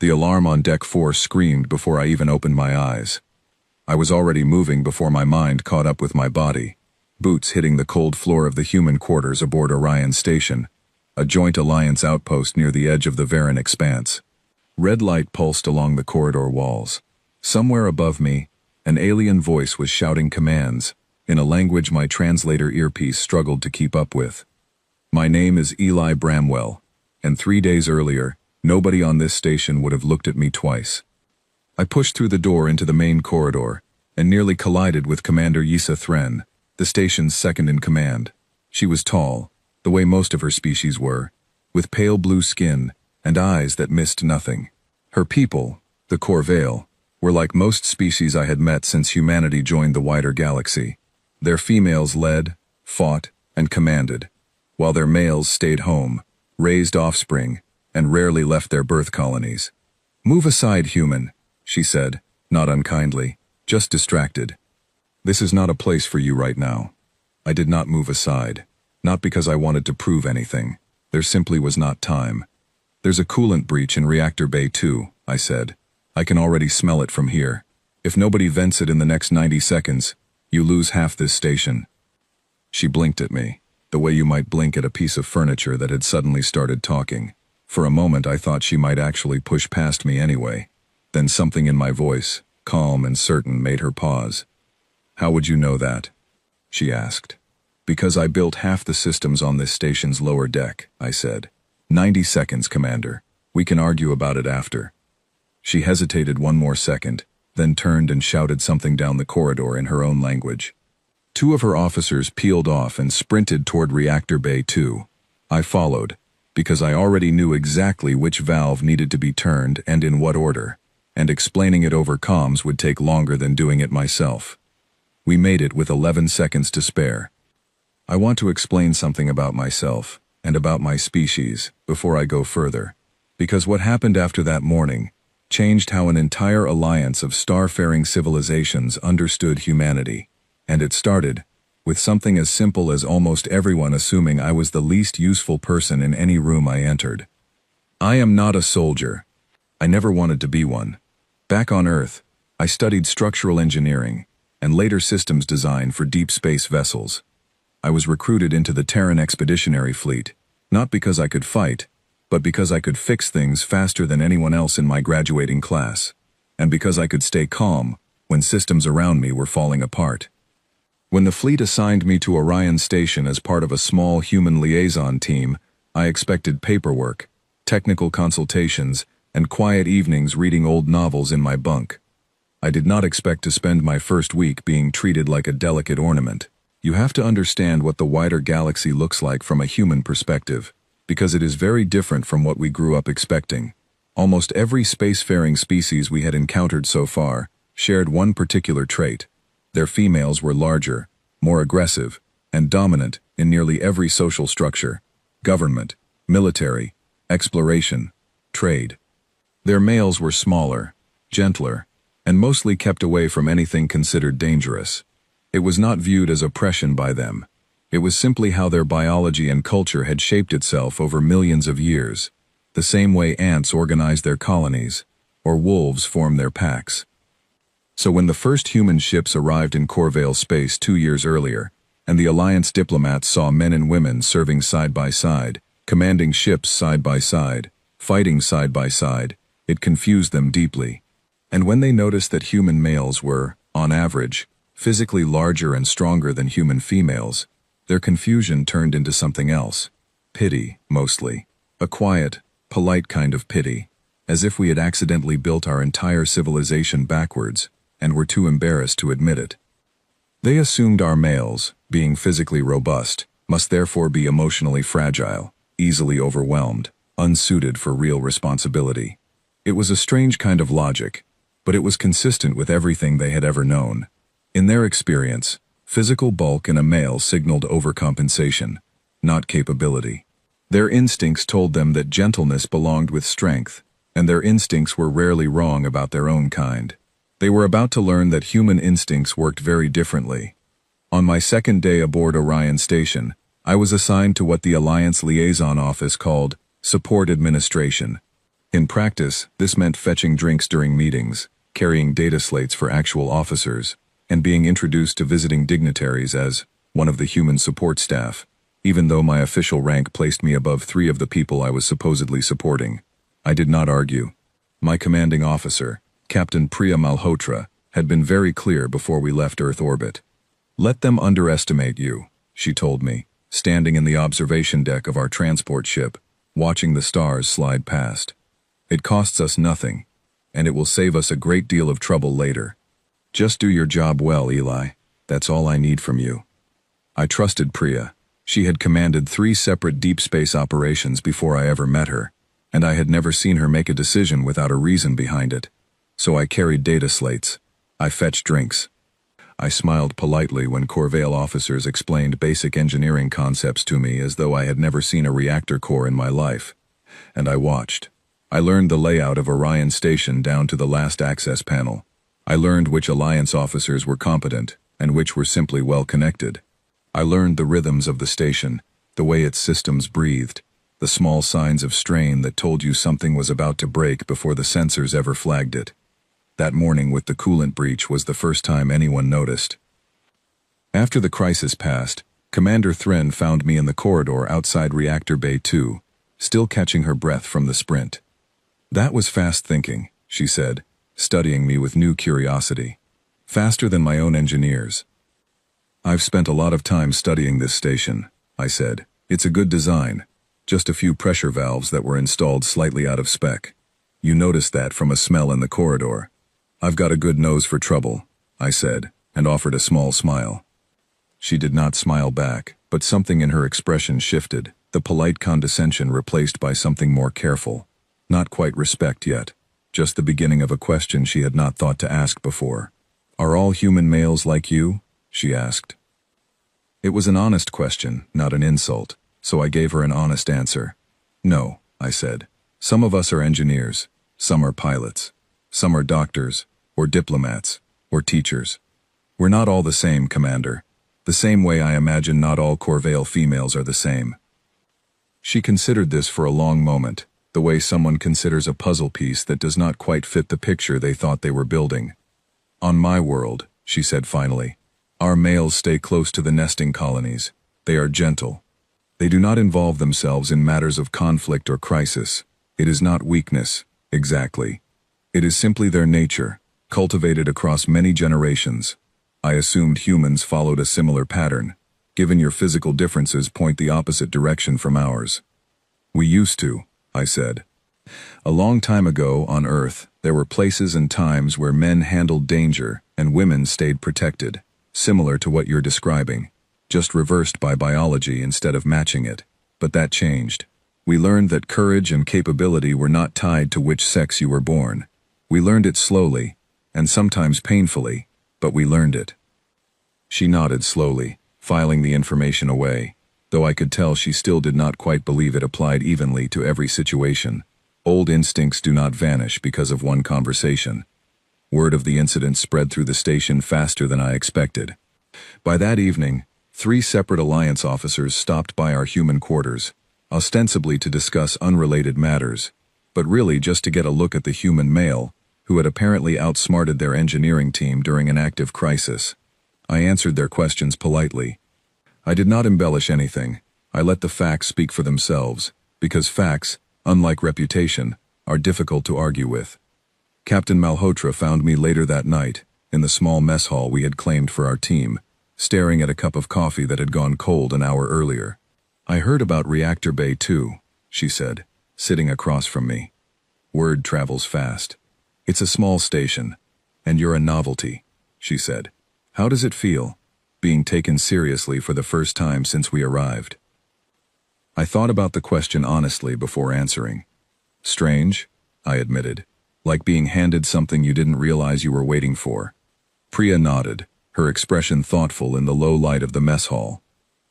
The alarm on Deck 4 screamed before I even opened my eyes. I was already moving before my mind caught up with my body, boots hitting the cold floor of the human quarters aboard Orion Station, a joint alliance outpost near the edge of the Varan expanse. Red light pulsed along the corridor walls. Somewhere above me, an alien voice was shouting commands, in a language my translator earpiece struggled to keep up with. My name is Eli Bramwell, and 3 days earlier, nobody on this station would have looked at me twice. I pushed through the door into the main corridor, and nearly collided with Commander Yisa Thren, the station's second-in-command. She was tall, the way most of her species were, with pale blue skin and eyes that missed nothing. Her people, the Corvail, were like most species I had met since humanity joined the wider galaxy. Their females led, fought, and commanded, while their males stayed home, raised offspring, and rarely left their birth colonies. "Move aside, human," she said, not unkindly, just distracted. "This is not a place for you right now." I did not move aside, not because I wanted to prove anything. There simply was not time. "There's a coolant breach in Reactor Bay 2, I said. "I can already smell it from here. If nobody vents it in the next 90 seconds, you lose half this station." She blinked at me, the way you might blink at a piece of furniture that had suddenly started talking. For a moment I thought she might actually push past me anyway. Then something in my voice, calm and certain, made her pause. "How would you know that?" she asked. "Because I built half the systems on this station's lower deck," I said. 90 seconds, Commander. We can argue about it after." She hesitated one more second, then turned and shouted something down the corridor in her own language. 2 of her officers peeled off and sprinted toward Reactor Bay 2. I followed, because I already knew exactly which valve needed to be turned and in what order, and explaining it over comms would take longer than doing it myself. We made it with 11 seconds to spare. I want to explain something about myself and about my species before I go further, because what happened after that morning changed how an entire alliance of starfaring civilizations understood humanity, and it started with something as simple as almost everyone assuming I was the least useful person in any room I entered. I am not a soldier. I never wanted to be one. Back on Earth, I studied structural engineering and later systems design for deep space vessels. I was recruited into the Terran Expeditionary Fleet, not because I could fight, but because I could fix things faster than anyone else in my graduating class, and because I could stay calm when systems around me were falling apart. When the fleet assigned me to Orion Station as part of a small human liaison team, I expected paperwork, technical consultations, and quiet evenings reading old novels in my bunk. I did not expect to spend my first week being treated like a delicate ornament. You have to understand what the wider galaxy looks like from a human perspective, because it is very different from what we grew up expecting. Almost every spacefaring species we had encountered so far shared one particular trait. Their females were larger, more aggressive, and dominant in nearly every social structure: government, military, exploration, trade. Their males were smaller, gentler, and mostly kept away from anything considered dangerous. It was not viewed as oppression by them. It was simply how their biology and culture had shaped itself over millions of years, the same way ants organize their colonies, or wolves form their packs. So when the first human ships arrived in Corvail space 2 years earlier, and the Alliance diplomats saw men and women serving side by side, commanding ships side by side, fighting side by side, it confused them deeply. And when they noticed that human males were, on average, physically larger and stronger than human females, their confusion turned into something else. Pity, mostly. A quiet, polite kind of pity, as if we had accidentally built our entire civilization backwards and were too embarrassed to admit it. They assumed our males, being physically robust, must therefore be emotionally fragile, easily overwhelmed, unsuited for real responsibility. It was a strange kind of logic, but it was consistent with everything they had ever known. In their experience, physical bulk in a male signaled overcompensation, not capability. Their instincts told them that gentleness belonged with strength, and their instincts were rarely wrong about their own kind. They were about to learn that human instincts worked very differently. On my second day aboard Orion Station, I was assigned to what the Alliance Liaison Office called Support Administration. In practice, this meant fetching drinks during meetings, carrying data slates for actual officers, and being introduced to visiting dignitaries as one of the human support staff, even though my official rank placed me above 3 of the people I was supposedly supporting. I did not argue. My commanding officer, Captain Priya Malhotra, had been very clear before we left Earth orbit. "Let them underestimate you," she told me, standing in the observation deck of our transport ship, watching the stars slide past. "It costs us nothing, and it will save us a great deal of trouble later. Just do your job well, Eli. That's all I need from you." I trusted Priya. She had commanded 3 separate deep space operations before I ever met her, and I had never seen her make a decision without a reason behind it. So I carried data slates. I fetched drinks. I smiled politely when Corvail officers explained basic engineering concepts to me as though I had never seen a reactor core in my life. And I watched. I learned the layout of Orion Station down to the last access panel. I learned which Alliance officers were competent and which were simply well-connected. I learned the rhythms of the station, the way its systems breathed, the small signs of strain that told you something was about to break before the sensors ever flagged it. That morning with the coolant breach was the first time anyone noticed. After the crisis passed, Commander Thren found me in the corridor outside Reactor Bay 2, still catching her breath from the sprint. "That was fast thinking," she said, studying me with new curiosity. "Faster than my own engineers." "I've spent a lot of time studying this station," I said. "It's a good design, just a few pressure valves that were installed slightly out of spec. You noticed that from a smell in the corridor. I've got a good nose for trouble," I said, and offered a small smile. She did not smile back, but something in her expression shifted, the polite condescension replaced by something more careful. Not quite respect yet, just the beginning of a question she had not thought to ask before. "Are all human males like you?" she asked. It was an honest question, not an insult, so I gave her an honest answer. "No," I said. "Some of us are engineers, some are pilots, some are doctors, or diplomats, or teachers. We're not all the same, Commander. The same way I imagine not all Corvail females are the same." She considered this for a long moment, the way someone considers a puzzle piece that does not quite fit the picture they thought they were building. "On my world," she said finally, "our males stay close to the nesting colonies. They are gentle. They do not involve themselves in matters of conflict or crisis. It is not weakness, exactly. It is simply their nature, cultivated across many generations. I assumed humans followed a similar pattern, given your physical differences point the opposite direction from ours." "We used to," I said. "A long time ago, on Earth, there were places and times where men handled danger and women stayed protected, similar to what you're describing, just reversed by biology instead of matching it. But that changed. We learned that courage and capability were not tied to which sex you were born. We learned it slowly, and sometimes painfully, but we learned it." She nodded slowly, filing the information away, though I could tell she still did not quite believe it applied evenly to every situation. Old instincts do not vanish because of one conversation. Word of the incident spread through the station faster than I expected. By that evening, 3 separate Alliance officers stopped by our human quarters, ostensibly to discuss unrelated matters, but really just to get a look at the human male, who had apparently outsmarted their engineering team during an active crisis. I answered their questions politely. I did not embellish anything. I let the facts speak for themselves, because facts, unlike reputation, are difficult to argue with. Captain Malhotra found me later that night, in the small mess hall we had claimed for our team, staring at a cup of coffee that had gone cold an hour earlier. "I heard about Reactor Bay 2, she said, sitting across from me. "Word travels fast. It's a small station, and you're a novelty," she said. "How does it feel, being taken seriously for the first time since we arrived?" I thought about the question honestly before answering. "Strange," I admitted, "like being handed something you didn't realize you were waiting for." Priya nodded, her expression thoughtful in the low light of the mess hall.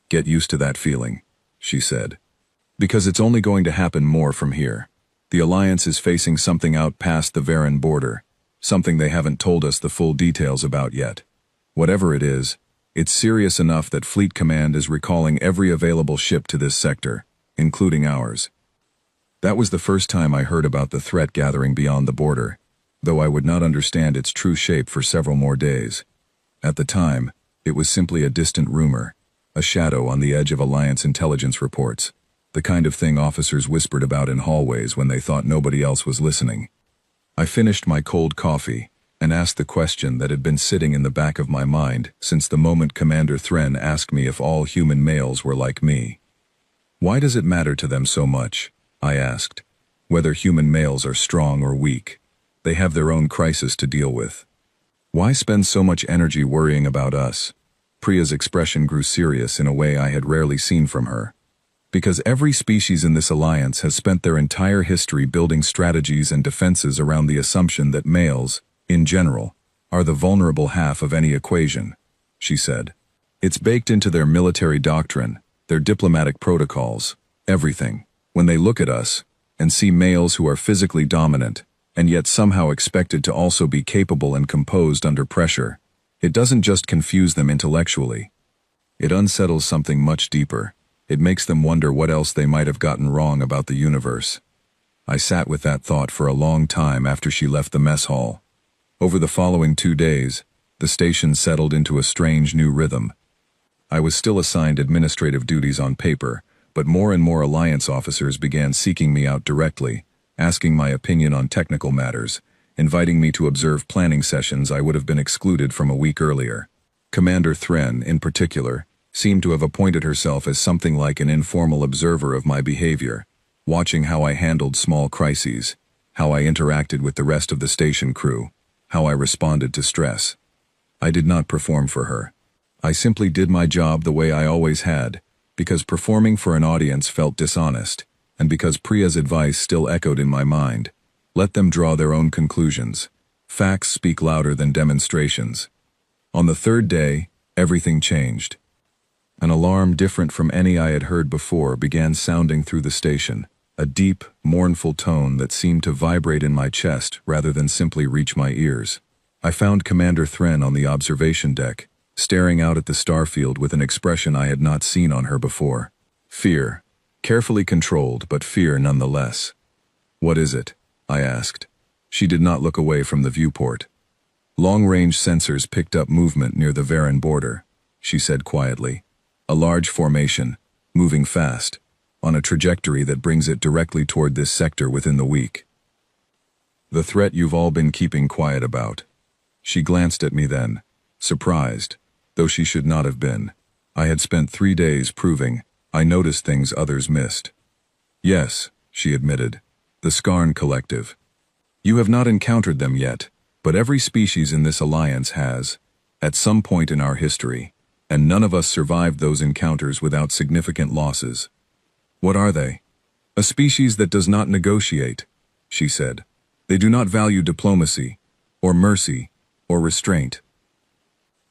"Get used to that feeling," she said. "Because it's only going to happen more from here. The Alliance is facing something out past the Varan border, something they haven't told us the full details about yet. Whatever it is, it's serious enough that Fleet Command is recalling every available ship to this sector, including ours." That was the first time I heard about the threat gathering beyond the border, though I would not understand its true shape for several more days. At the time, it was simply a distant rumor, a shadow on the edge of Alliance intelligence reports, the kind of thing officers whispered about in hallways when they thought nobody else was listening. I finished my cold coffee and asked the question that had been sitting in the back of my mind since the moment Commander Thren asked me if all human males were like me. Why does it matter to them so much? I asked. Whether human males are strong or weak, they have their own crisis to deal with. Why spend so much energy worrying about us? Priya's expression grew serious in a way I had rarely seen from her. Because every species in this alliance has spent their entire history building strategies and defenses around the assumption that males, in general, are the vulnerable half of any equation, she said. It's baked into their military doctrine, their diplomatic protocols, everything. When they look at us and see males who are physically dominant and yet somehow expected to also be capable and composed under pressure, it doesn't just confuse them intellectually. It unsettles something much deeper. It makes them wonder what else they might have gotten wrong about the universe. I sat with that thought for a long time after she left the mess hall. Over the following 2 days, the station settled into a strange new rhythm. I was still assigned administrative duties on paper, but more and more Alliance officers began seeking me out directly, asking my opinion on technical matters, inviting me to observe planning sessions I would have been excluded from a week earlier. Commander Thren, in particular, seemed to have appointed herself as something like an informal observer of my behavior, watching how I handled small crises, how I interacted with the rest of the station crew, how I responded to stress. I did not perform for her. I simply did my job the way I always had, because performing for an audience felt dishonest, and because Priya's advice still echoed in my mind. Let them draw their own conclusions. Facts speak louder than demonstrations. On the 3rd day, everything changed. An alarm different from any I had heard before began sounding through the station, a deep, mournful tone that seemed to vibrate in my chest rather than simply reach my ears. I found Commander Thren on the observation deck, staring out at the starfield with an expression I had not seen on her before. Fear. Carefully controlled, but fear nonetheless. "What is it?" I asked. She did not look away from the viewport. "Long-range sensors picked up movement near the Varan border," she said quietly. "A large formation, moving fast, on a trajectory that brings it directly toward this sector within the week. The threat you've all been keeping quiet about." She glanced at me then, surprised, though she should not have been. I had spent 3 days proving I noticed things others missed. "Yes," she admitted, "the Skarn Collective. You have not encountered them yet, but every species in this alliance has, at some point in our history, and none of us survived those encounters without significant losses." "What are they?" "A species that does not negotiate," she said. "They do not value diplomacy, or mercy, or restraint.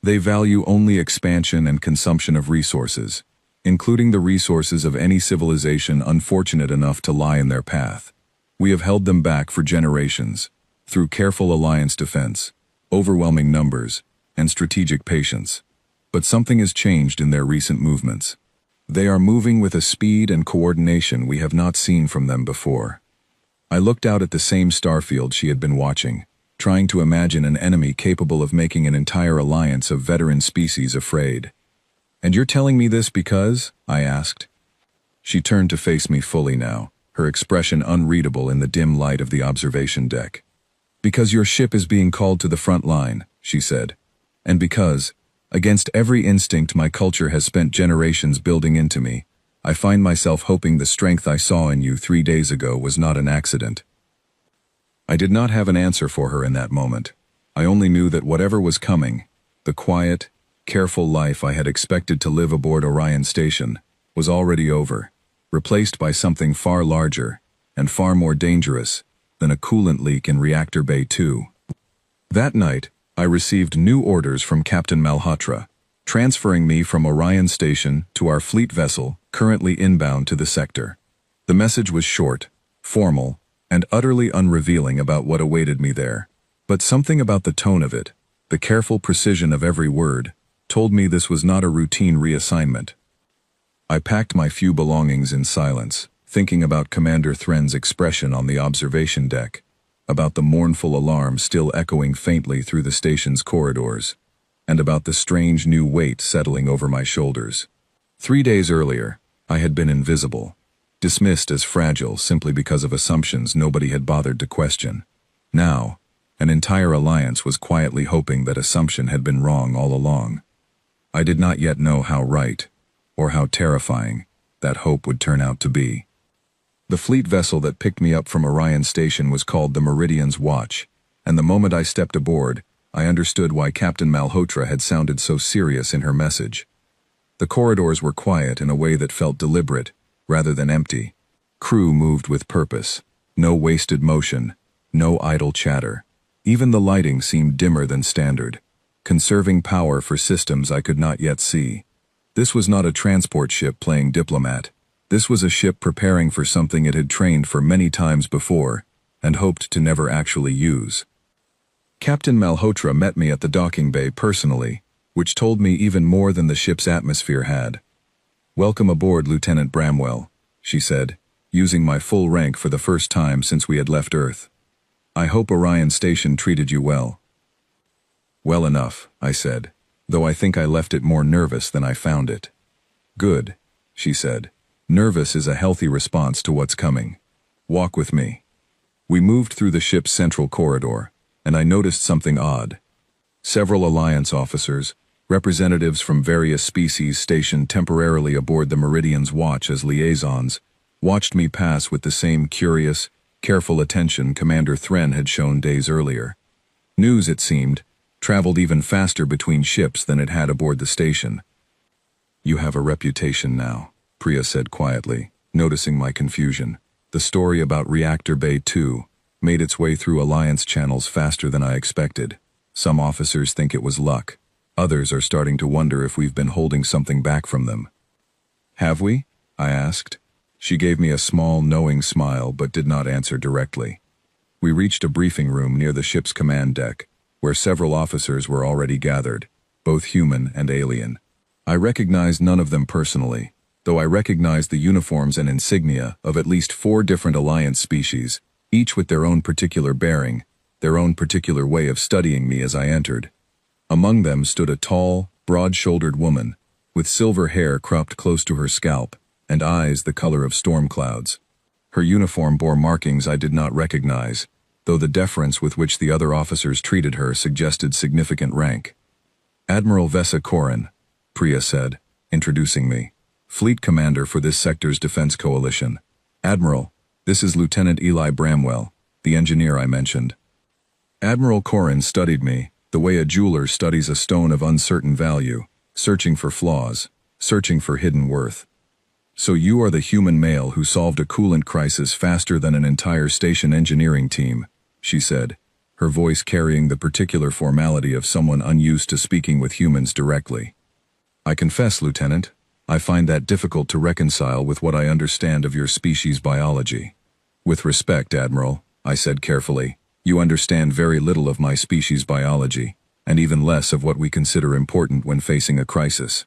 They value only expansion and consumption of resources, including the resources of any civilization unfortunate enough to lie in their path. We have held them back for generations, through careful alliance defense, overwhelming numbers, and strategic patience. But something has changed in their recent movements. They are moving with a speed and coordination we have not seen from them before." I looked out at the same starfield she had been watching, trying to imagine an enemy capable of making an entire alliance of veteran species afraid. "And you're telling me this because?" I asked. She turned to face me fully now, her expression unreadable in the dim light of the observation deck. "Because your ship is being called to the front line," she said. "And because, against every instinct my culture has spent generations building into me, I find myself hoping the strength I saw in you 3 days ago was not an accident." I did not have an answer for her in that moment. I only knew that whatever was coming, the quiet, careful life I had expected to live aboard Orion Station, was already over, replaced by something far larger and far more dangerous than a coolant leak in Reactor Bay 2. That night, I received new orders from Captain Malhotra, transferring me from Orion Station to our fleet vessel currently inbound to the sector. The message was short, formal, and utterly unrevealing about what awaited me there. But something about the tone of it, the careful precision of every word, told me this was not a routine reassignment. I packed my few belongings in silence, thinking about Commander Thren's expression on the observation deck, about the mournful alarm still echoing faintly through the station's corridors, and about the strange new weight settling over my shoulders. 3 days earlier, I had been invisible, dismissed as fragile simply because of assumptions nobody had bothered to question. Now, an entire alliance was quietly hoping that assumption had been wrong all along. I did not yet know how right, or how terrifying, that hope would turn out to be. The fleet vessel that picked me up from Orion Station was called the Meridian's Watch, and the moment I stepped aboard, I understood why Captain Malhotra had sounded so serious in her message. The corridors were quiet in a way that felt deliberate, rather than empty. Crew moved with purpose. No wasted motion, no idle chatter. Even the lighting seemed dimmer than standard, conserving power for systems I could not yet see. This was not a transport ship playing diplomat. This was a ship preparing for something it had trained for many times before, and hoped to never actually use. Captain Malhotra met me at the docking bay personally, which told me even more than the ship's atmosphere had. "Welcome aboard, Lieutenant Bramwell," she said, using my full rank for the first time since we had left Earth. "I hope Orion Station treated you well." "Well enough," I said, though I think I left it more nervous than I found it. "Good," she said. "Nervous is a healthy response to what's coming. Walk with me." We moved through the ship's central corridor, and I noticed something odd. Several Alliance officers, representatives from various species stationed temporarily aboard the Meridian's Watch as liaisons, watched me pass with the same curious, careful attention Commander Thren had shown days earlier. News, it seemed, traveled even faster between ships than it had aboard the station. "You have a reputation now," Priya said quietly, noticing my confusion. "The story about Reactor Bay 2 made its way through Alliance channels faster than I expected. Some officers think it was luck. Others are starting to wonder if we've been holding something back from them." "Have we?" I asked. She gave me a small, knowing smile but did not answer directly. We reached a briefing room near the ship's command deck, where several officers were already gathered, both human and alien. I recognized none of them personally, though I recognized the uniforms and insignia of at least 4 different Alliance species, each with their own particular bearing, their own particular way of studying me as I entered. Among them stood a tall, broad-shouldered woman, with silver hair cropped close to her scalp, and eyes the color of storm clouds. Her uniform bore markings I did not recognize, though the deference with which the other officers treated her suggested significant rank. "Admiral Vesa Korin," Priya said, introducing me, "Fleet Commander for this sector's defense coalition. Admiral, this is Lieutenant Eli Bramwell, the engineer I mentioned." Admiral Korin studied me, the way a jeweler studies a stone of uncertain value, searching for flaws, searching for hidden worth. "So you are the human male who solved a coolant crisis faster than an entire station engineering team," she said, her voice carrying the particular formality of someone unused to speaking with humans directly. "I confess, Lieutenant, I find that difficult to reconcile with what I understand of your species' biology." "With respect, Admiral," I said carefully, "you understand very little of my species' biology, and even less of what we consider important when facing a crisis."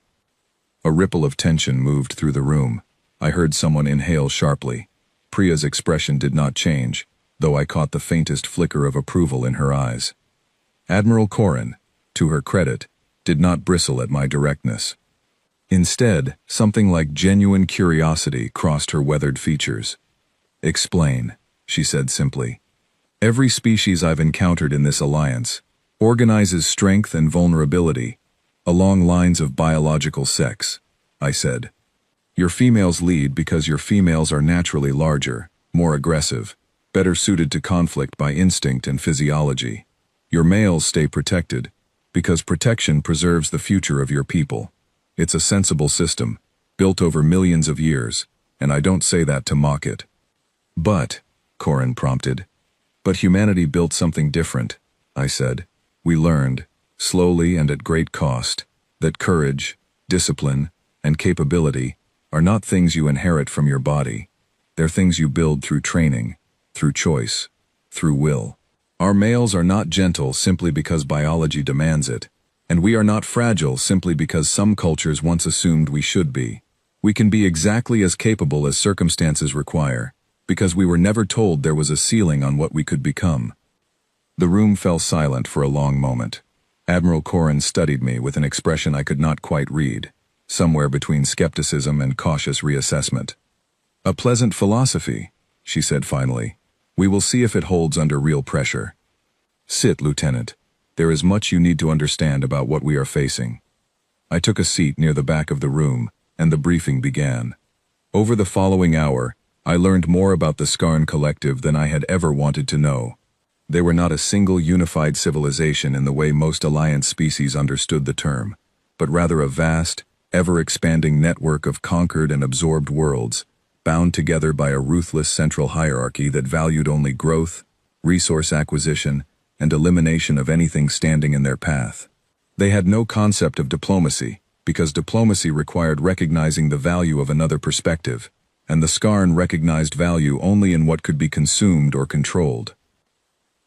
A ripple of tension moved through the room. I heard someone inhale sharply. Priya's expression did not change, though I caught the faintest flicker of approval in her eyes. Admiral Korin, to her credit, did not bristle at my directness. Instead, something like genuine curiosity crossed her weathered features. "Explain," she said simply. "Every species I've encountered in this alliance organizes strength and vulnerability along lines of biological sex," I said. "Your females lead because your females are naturally larger, more aggressive, better suited to conflict by instinct and physiology. Your males stay protected because protection preserves the future of your people. It's a sensible system, built over millions of years, and I don't say that to mock it." "But," Korin prompted. "But humanity built something different," I said. "We learned, slowly and at great cost, that courage, discipline, and capability are not things you inherit from your body. They're things you build through training, through choice, through will. Our males are not gentle simply because biology demands it, and we are not fragile simply because some cultures once assumed we should be. We can be exactly as capable as circumstances require, because we were never told there was a ceiling on what we could become. The room fell silent for a long moment. Admiral Corrin studied me with an expression I could not quite read, somewhere between skepticism and cautious reassessment. "A pleasant philosophy," she said finally. "We will see if it holds under real pressure. Sit, Lieutenant. There is much you need to understand about what we are facing." I took a seat near the back of the room, and the briefing began. Over the following hour, I learned more about the Skarn Collective than I had ever wanted to know. They were not a single unified civilization in the way most Alliance species understood the term, but rather a vast, ever-expanding network of conquered and absorbed worlds, bound together by a ruthless central hierarchy that valued only growth, resource acquisition, and elimination of anything standing in their path. They had no concept of diplomacy, because diplomacy required recognizing the value of another perspective, and the Skarn recognized value only in what could be consumed or controlled.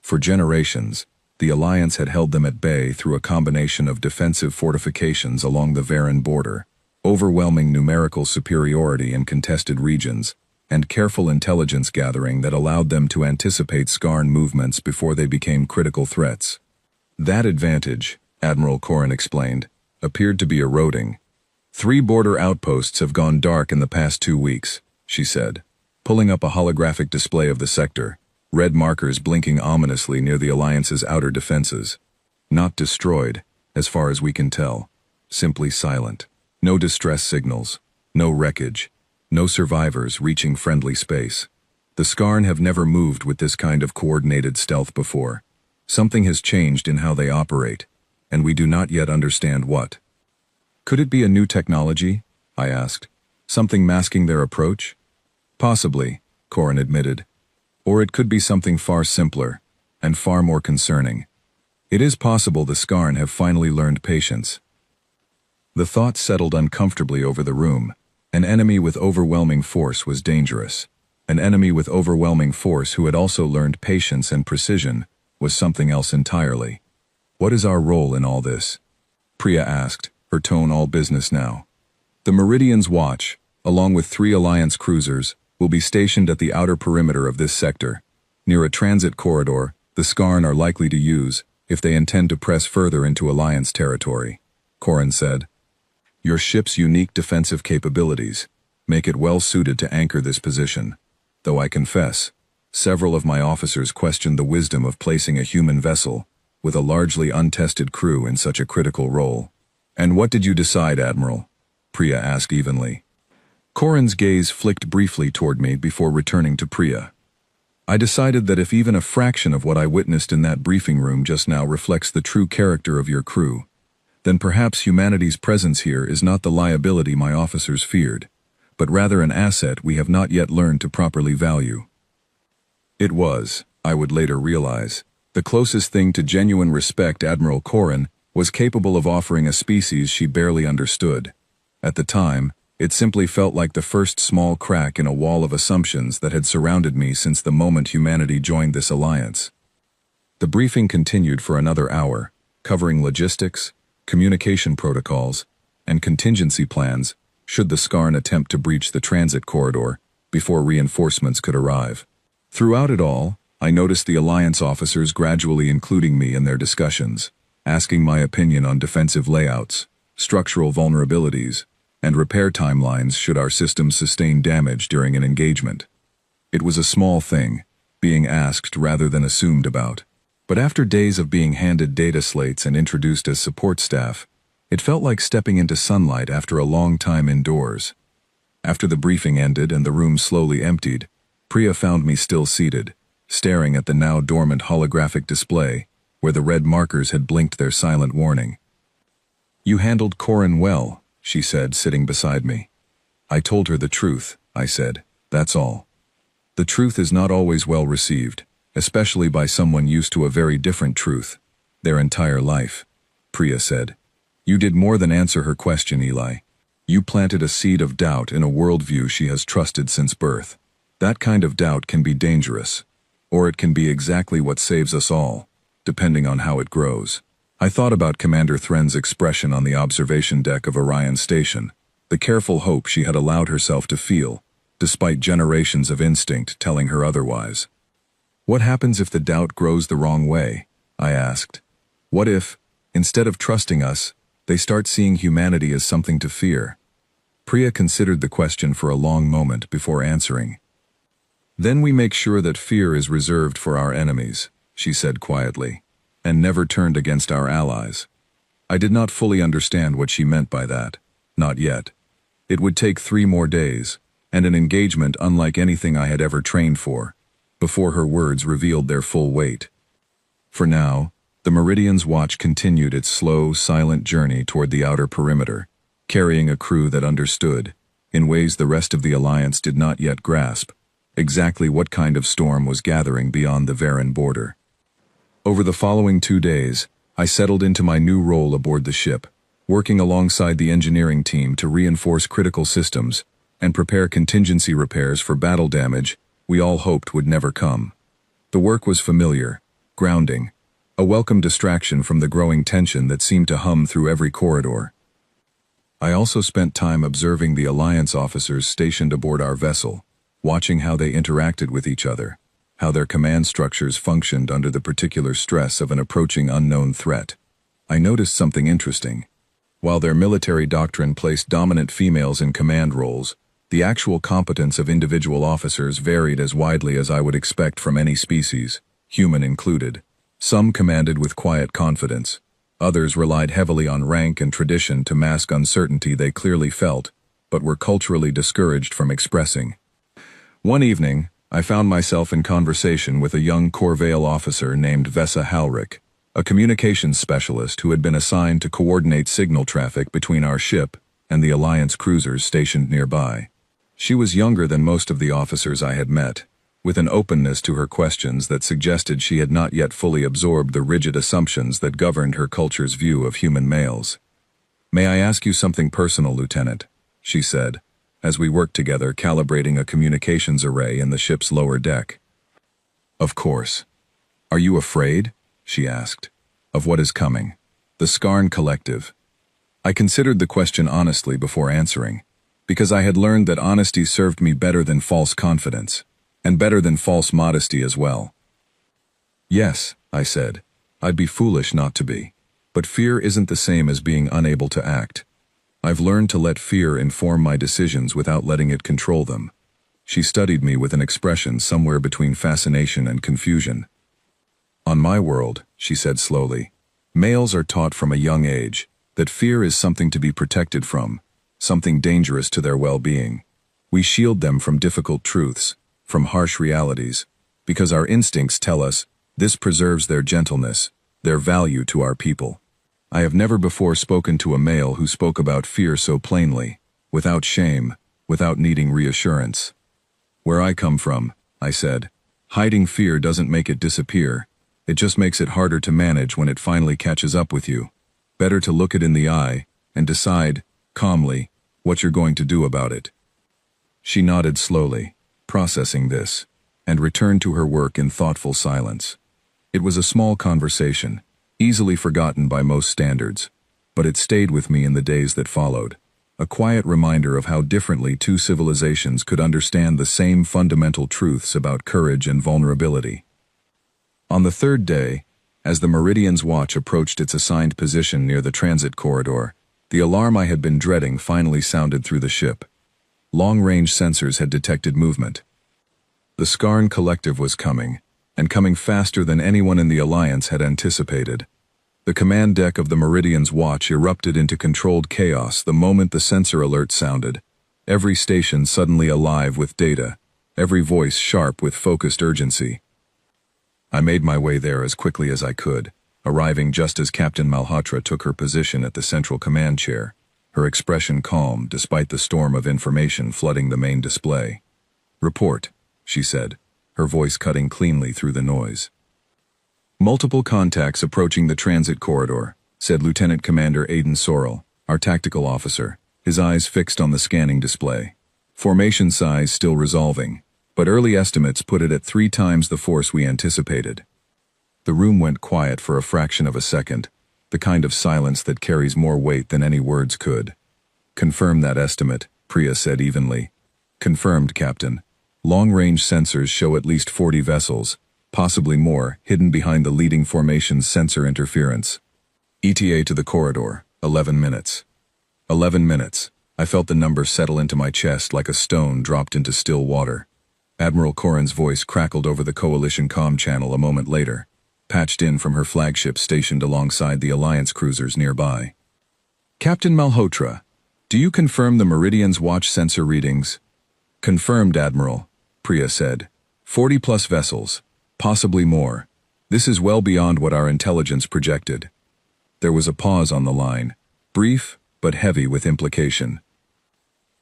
For generations, the Alliance had held them at bay through a combination of defensive fortifications along the Varan border, overwhelming numerical superiority in contested regions, and careful intelligence gathering that allowed them to anticipate Skarn movements before they became critical threats. That advantage, Admiral Corrin explained, appeared to be eroding. 3 border outposts have gone dark in the past 2 weeks, she said, pulling up a holographic display of the sector, red markers blinking ominously near the Alliance's outer defenses. Not destroyed, as far as we can tell. Simply silent. No distress signals. No wreckage. No survivors reaching friendly space. The Skarn have never moved with this kind of coordinated stealth before. Something has changed in how they operate, and we do not yet understand what. Could it be a new technology? I asked. Something masking their approach? Possibly, Corrin admitted. Or it could be something far simpler, and far more concerning. It is possible the Skarn have finally learned patience. The thought settled uncomfortably over the room. An enemy with overwhelming force was dangerous. An enemy with overwhelming force who had also learned patience and precision was something else entirely. What is our role in all this? Priya asked, her tone all business now. The Meridian's watch, along with 3 Alliance cruisers, will be stationed at the outer perimeter of this sector, near a transit corridor the Skarn are likely to use if they intend to press further into Alliance territory, Corrin said. Your ship's unique defensive capabilities make it well suited to anchor this position, though I confess, several of my officers questioned the wisdom of placing a human vessel with a largely untested crew in such a critical role. And what did you decide, Admiral? Priya asked evenly. Corrin's gaze flicked briefly toward me before returning to Priya. I decided that if even a fraction of what I witnessed in that briefing room just now reflects the true character of your crew, then perhaps humanity's presence here is not the liability my officers feared, but rather an asset we have not yet learned to properly value. It was, I would later realize, the closest thing to genuine respect Admiral Corrin was capable of offering a species she barely understood. At the time, it simply felt like the first small crack in a wall of assumptions that had surrounded me since the moment humanity joined this alliance. The briefing continued for another hour, covering logistics, communication protocols, and contingency plans should the Skarn attempt to breach the transit corridor before reinforcements could arrive. Throughout it all, I noticed the Alliance officers gradually including me in their discussions, asking my opinion on defensive layouts, structural vulnerabilities, and repair timelines should our systems sustain damage during an engagement. It was a small thing, being asked rather than assumed about. But after days of being handed data slates and introduced as support staff, it felt like stepping into sunlight after a long time indoors. After the briefing ended and the room slowly emptied, Priya found me still seated, staring at the now dormant holographic display, where the red markers had blinked their silent warning. You handled Corrin well, she said, sitting beside me. I told her the truth, I said, that's all. The truth is not always well received, especially by someone used to a very different truth, their entire life, Priya said. You did more than answer her question, Eli. You planted a seed of doubt in a worldview she has trusted since birth. That kind of doubt can be dangerous, or it can be exactly what saves us all, depending on how it grows. I thought about Commander Thren's expression on the observation deck of Orion Station, the careful hope she had allowed herself to feel, despite generations of instinct telling her otherwise. What happens if the doubt grows the wrong way? I asked. What if, instead of trusting us, they start seeing humanity as something to fear? Priya considered the question for a long moment before answering. Then we make sure that fear is reserved for our enemies, she said quietly, and never turned against our allies. I did not fully understand what she meant by that, not yet. It would take 3 more days, and an engagement unlike anything I had ever trained for, before her words revealed their full weight. For now, the Meridian's watch continued its slow, silent journey toward the outer perimeter, carrying a crew that understood, in ways the rest of the Alliance did not yet grasp, exactly what kind of storm was gathering beyond the Varan border. Over the following 2 days, I settled into my new role aboard the ship, working alongside the engineering team to reinforce critical systems and prepare contingency repairs for battle damage we all hoped would never come. The work was familiar, grounding, a welcome distraction from the growing tension that seemed to hum through every corridor. I also spent time observing the Alliance officers stationed aboard our vessel, watching how they interacted with each other, how their command structures functioned under the particular stress of an approaching unknown threat. I noticed something interesting. While their military doctrine placed dominant females in command roles, the actual competence of individual officers varied as widely as I would expect from any species, human included. Some commanded with quiet confidence. Others relied heavily on rank and tradition to mask uncertainty they clearly felt, but were culturally discouraged from expressing. One evening, I found myself in conversation with a young Corvail officer named Vesa Halric, a communications specialist who had been assigned to coordinate signal traffic between our ship and the Alliance cruisers stationed nearby. She was younger than most of the officers I had met, with an openness to her questions that suggested she had not yet fully absorbed the rigid assumptions that governed her culture's view of human males. "May I ask you something personal, Lieutenant?" she said, as we worked together calibrating a communications array in the ship's lower deck. "Of course. Are you afraid?" she asked. "Of what is coming? The Skarn Collective." I considered the question honestly before answering, because I had learned that honesty served me better than false confidence, and better than false modesty as well. "Yes," I said. "I'd be foolish not to be. But fear isn't the same as being unable to act. I've learned to let fear inform my decisions without letting it control them." She studied me with an expression somewhere between fascination and confusion. "On my world," she said slowly, "males are taught from a young age that fear is something to be protected from, something dangerous to their well-being. We shield them from difficult truths, from harsh realities, because our instincts tell us this preserves their gentleness, their value to our people. I have never before spoken to a male who spoke about fear so plainly, without shame, without needing reassurance. Where I come from," I said, "hiding fear doesn't make it disappear. It just makes it harder to manage when it finally catches up with you. Better to look it in the eye and decide, calmly, what you're going to do about it." She nodded slowly, processing this, and returned to her work in thoughtful silence. It was a small conversation, easily forgotten by most standards, but it stayed with me in the days that followed, a quiet reminder of how differently two civilizations could understand the same fundamental truths about courage and vulnerability. On the 3rd day, as the Meridian's watch approached its assigned position near the transit corridor, the alarm I had been dreading finally sounded through the ship. Long-range sensors had detected movement. The Skarn Collective was coming, and coming faster than anyone in the Alliance had anticipated. The command deck of the Meridian's watch erupted into controlled chaos the moment the sensor alert sounded, every station suddenly alive with data, every voice sharp with focused urgency. I made my way there as quickly as I could, arriving just as Captain Malhotra took her position at the central command chair, her expression calm despite the storm of information flooding the main display. "Report," she said, her voice cutting cleanly through the noise. "Multiple contacts approaching the transit corridor," said Lieutenant Commander Aiden Sorrell, our tactical officer, his eyes fixed on the scanning display. "Formation size still resolving, but early estimates put it at 3 times the force we anticipated." The room went quiet for a fraction of a second, the kind of silence that carries more weight than any words could. Confirm that estimate, Priya said evenly. Confirmed, Captain. Long-range sensors show at least 40 vessels, possibly more, hidden behind the leading formation's sensor interference. ETA to the corridor, 11 minutes. 11 minutes. I felt the number settle into my chest like a stone dropped into still water. Admiral Corrin's voice crackled over the Coalition comm channel a moment later, patched in from her flagship stationed alongside the Alliance cruisers nearby. Captain Malhotra, do you confirm the Meridian's watch sensor readings? Confirmed, Admiral, Priya said. 40-plus vessels, possibly more. This is well beyond what our intelligence projected. There was a pause on the line, brief but heavy with implication.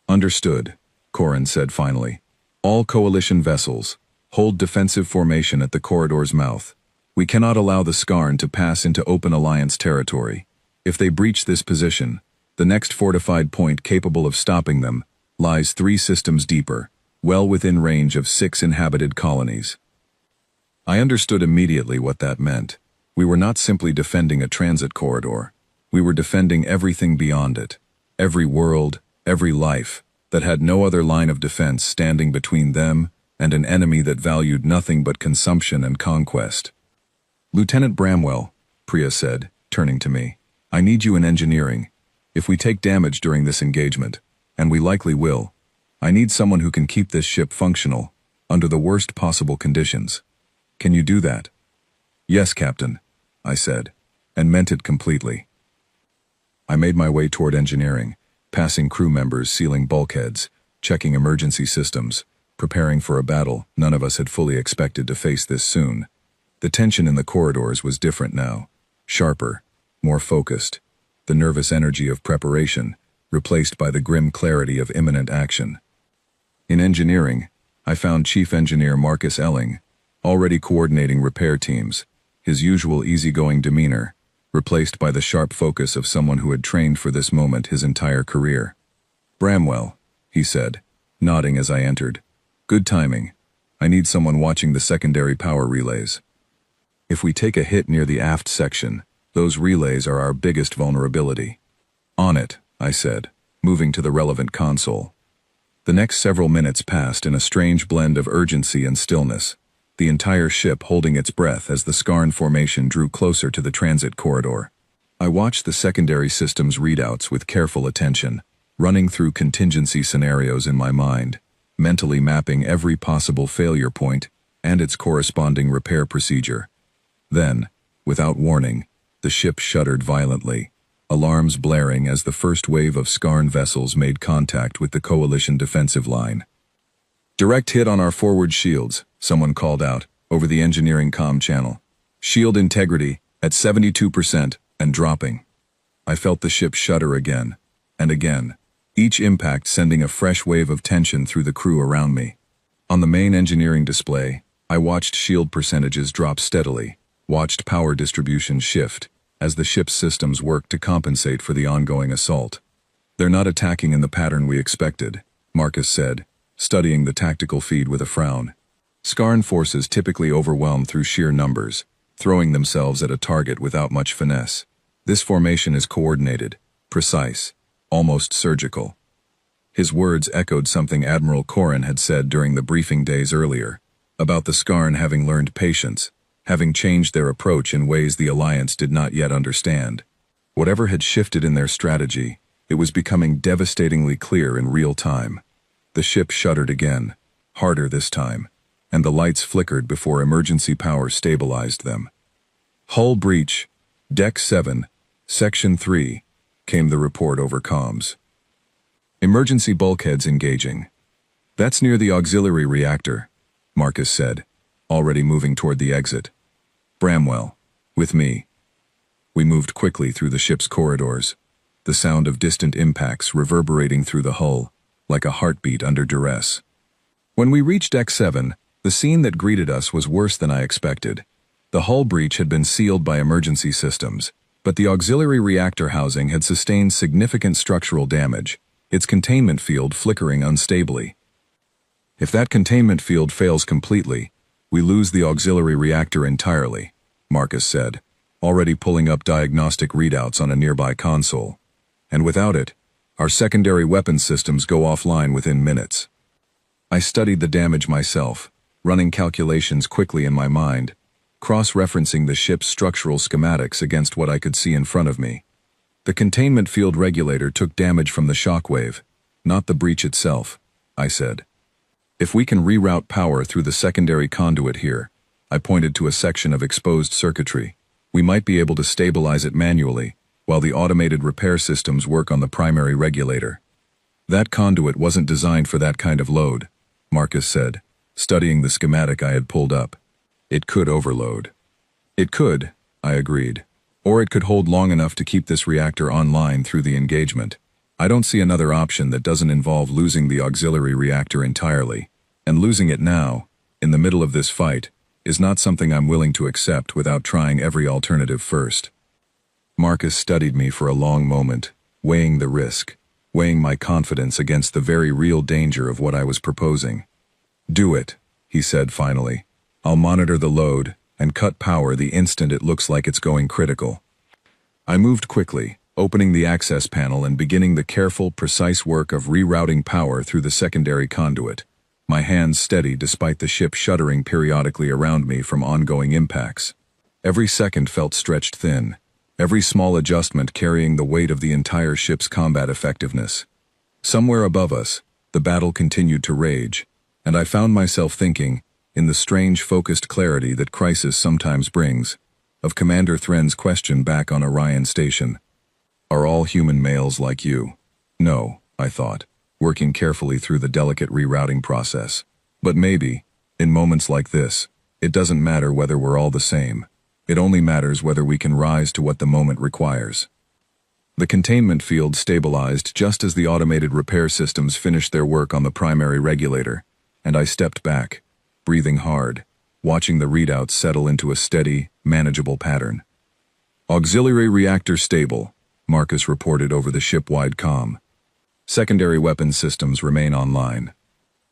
Understood, Corrin said finally. All Coalition vessels, hold defensive formation at the corridor's mouth. We cannot allow the Skarn to pass into open Alliance territory. If they breach this position, the next fortified point capable of stopping them lies 3 systems deeper, well within range of 6 inhabited colonies. I understood immediately what that meant. We were not simply defending a transit corridor. We were defending everything beyond it. Every world, every life, that had no other line of defense standing between them and an enemy that valued nothing but consumption and conquest. Lieutenant Bramwell, Priya said, turning to me, I need you in engineering. If we take damage during this engagement, and we likely will, I need someone who can keep this ship functional, under the worst possible conditions. Can you do that? Yes, Captain, I said, and meant it completely. I made my way toward engineering, passing crew members sealing bulkheads, checking emergency systems, preparing for a battle none of us had fully expected to face this soon. The tension in the corridors was different now, sharper, more focused, the nervous energy of preparation, replaced by the grim clarity of imminent action. In engineering, I found Chief Engineer Marcus Elling, already coordinating repair teams, his usual easygoing demeanor, replaced by the sharp focus of someone who had trained for this moment his entire career. Bramwell, he said, nodding as I entered. Good timing. I need someone watching the secondary power relays. If we take a hit near the aft section, those relays are our biggest vulnerability. On it, I said, moving to the relevant console. The next several minutes passed in a strange blend of urgency and stillness, the entire ship holding its breath as the Skarn formation drew closer to the transit corridor. I watched the secondary system's readouts with careful attention, running through contingency scenarios in my mind, mentally mapping every possible failure point and its corresponding repair procedure. Then, without warning, the ship shuddered violently, alarms blaring as the first wave of Skarn vessels made contact with the Coalition defensive line. Direct hit on our forward shields, someone called out, over the engineering comm channel. Shield integrity at 72% and dropping. I felt the ship shudder again, and again, each impact sending a fresh wave of tension through the crew around me. On the main engineering display, I watched shield percentages drop steadily, watched power distribution shift, as the ship's systems worked to compensate for the ongoing assault. They're not attacking in the pattern we expected, Marcus said, studying the tactical feed with a frown. Skarn forces typically overwhelm through sheer numbers, throwing themselves at a target without much finesse. This formation is coordinated, precise, almost surgical. His words echoed something Admiral Corrin had said during the briefing days earlier, about the Skarn having learned patience, having changed their approach in ways the Alliance did not yet understand. Whatever had shifted in their strategy, it was becoming devastatingly clear in real time. The ship shuddered again, harder this time, and the lights flickered before emergency power stabilized them. Hull breach, Deck 7, Section 3, came the report over comms. Emergency bulkheads engaging. That's near the auxiliary reactor, Marcus said, already moving toward the exit. Bramwell, with me. We moved quickly through the ship's corridors, the sound of distant impacts reverberating through the hull, like a heartbeat under duress. When we reached Deck 7, the scene that greeted us was worse than I expected. The hull breach had been sealed by emergency systems, but the auxiliary reactor housing had sustained significant structural damage, its containment field flickering unstably. If that containment field fails completely, we lose the auxiliary reactor entirely, Marcus said, already pulling up diagnostic readouts on a nearby console. And without it, Our secondary weapons systems go offline within minutes. I studied the damage myself, running calculations quickly in my mind, cross-referencing the ship's structural schematics against what I could see in front of me. The containment field regulator took damage from the shockwave, not the breach itself, I said. If we can reroute power through the secondary conduit here, I pointed to a section of exposed circuitry, we might be able to stabilize it manually, while the automated repair systems work on the primary regulator. That conduit wasn't designed for that kind of load, Marcus said, studying the schematic I had pulled up. It could overload. It could, I agreed. Or it could hold long enough to keep this reactor online through the engagement. I don't see another option that doesn't involve losing the auxiliary reactor entirely, and losing it now, in the middle of this fight, is not something I'm willing to accept without trying every alternative first. Marcus studied me for a long moment, weighing the risk, weighing my confidence against the very real danger of what I was proposing. Do it, he said finally. I'll monitor the load and cut power the instant it looks like it's going critical. I moved quickly, opening the access panel and beginning the careful, precise work of rerouting power through the secondary conduit, my hands steady despite the ship shuddering periodically around me from ongoing impacts. Every second felt stretched thin, every small adjustment carrying the weight of the entire ship's combat effectiveness. Somewhere above us, the battle continued to rage, and I found myself thinking, in the strange focused clarity that crisis sometimes brings, of Commander Thren's question back on Orion Station. Are all human males like you? No, I thought, working carefully through the delicate rerouting process. But maybe, in moments like this, it doesn't matter whether we're all the same. It only matters whether we can rise to what the moment requires. The containment field stabilized just as the automated repair systems finished their work on the primary regulator, and I stepped back, breathing hard, watching the readouts settle into a steady, manageable pattern. Auxiliary reactor stable, Marcus reported over the ship-wide comm. Secondary weapons systems remain online.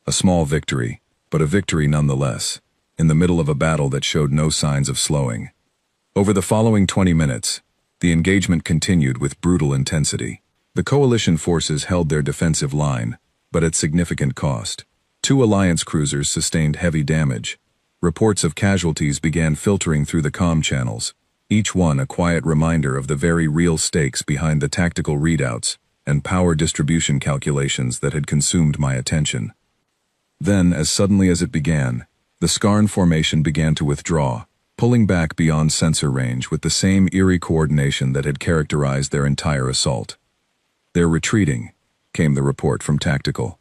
A small victory, but a victory nonetheless, in the middle of a battle that showed no signs of slowing. Over the following 20 minutes, the engagement continued with brutal intensity. The coalition forces held their defensive line, but at significant cost. 2 Alliance cruisers sustained heavy damage. Reports of casualties began filtering through the comm channels, each one a quiet reminder of the very real stakes behind the tactical readouts and power distribution calculations that had consumed my attention. Then, as suddenly as it began, the Skarn formation began to withdraw, pulling back beyond sensor range with the same eerie coordination that had characterized their entire assault. They're retreating, came the report from Tactical.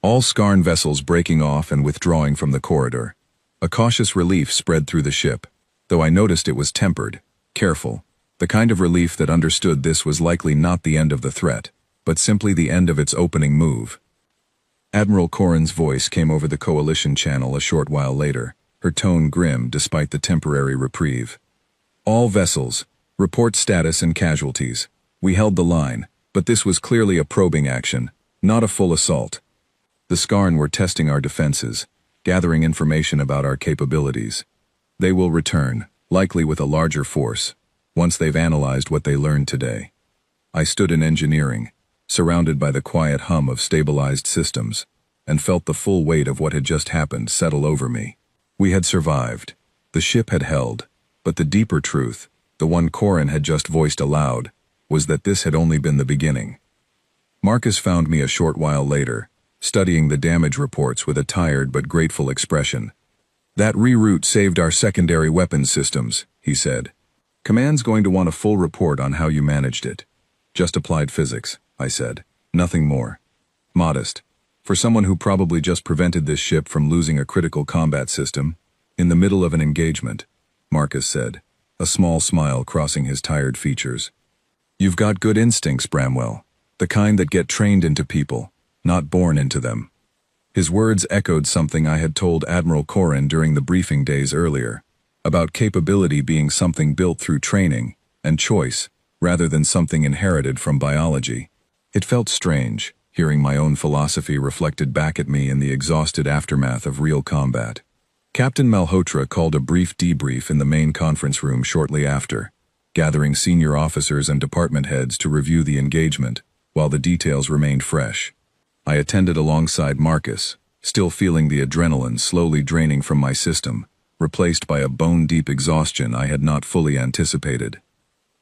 All Skarn vessels breaking off and withdrawing from the corridor. A cautious relief spread through the ship, though I noticed it was tempered, careful, the kind of relief that understood this was likely not the end of the threat, but simply the end of its opening move. Admiral Corrin's voice came over the coalition channel a short while later, her tone grim despite the temporary reprieve. All vessels, report status and casualties. We held the line, but this was clearly a probing action, not a full assault. The Skarn were testing our defenses, gathering information about our capabilities. They will return, likely with a larger force, once they've analyzed what they learned today. I stood in engineering, surrounded by the quiet hum of stabilized systems, and felt the full weight of what had just happened settle over me. We had survived. The ship had held, but the deeper truth, the one Corrin had just voiced aloud, was that this had only been the beginning. Marcus found me a short while later, studying the damage reports with a tired but grateful expression. That reroute saved our secondary weapons systems, he said. Command's going to want a full report on how you managed it. Just applied physics, I said. Nothing more. Modest. For someone who probably just prevented this ship from losing a critical combat system, in the middle of an engagement, Marcus said, a small smile crossing his tired features. You've got good instincts, Bramwell. The kind that get trained into people, not born into them. His words echoed something I had told Admiral Corrin during the briefing days earlier, about capability being something built through training and choice, rather than something inherited from biology. It felt strange, hearing my own philosophy reflected back at me in the exhausted aftermath of real combat. Captain Malhotra called a brief debrief in the main conference room shortly after, gathering senior officers and department heads to review the engagement, while the details remained fresh. I attended alongside Marcus, still feeling the adrenaline slowly draining from my system, replaced by a bone-deep exhaustion I had not fully anticipated.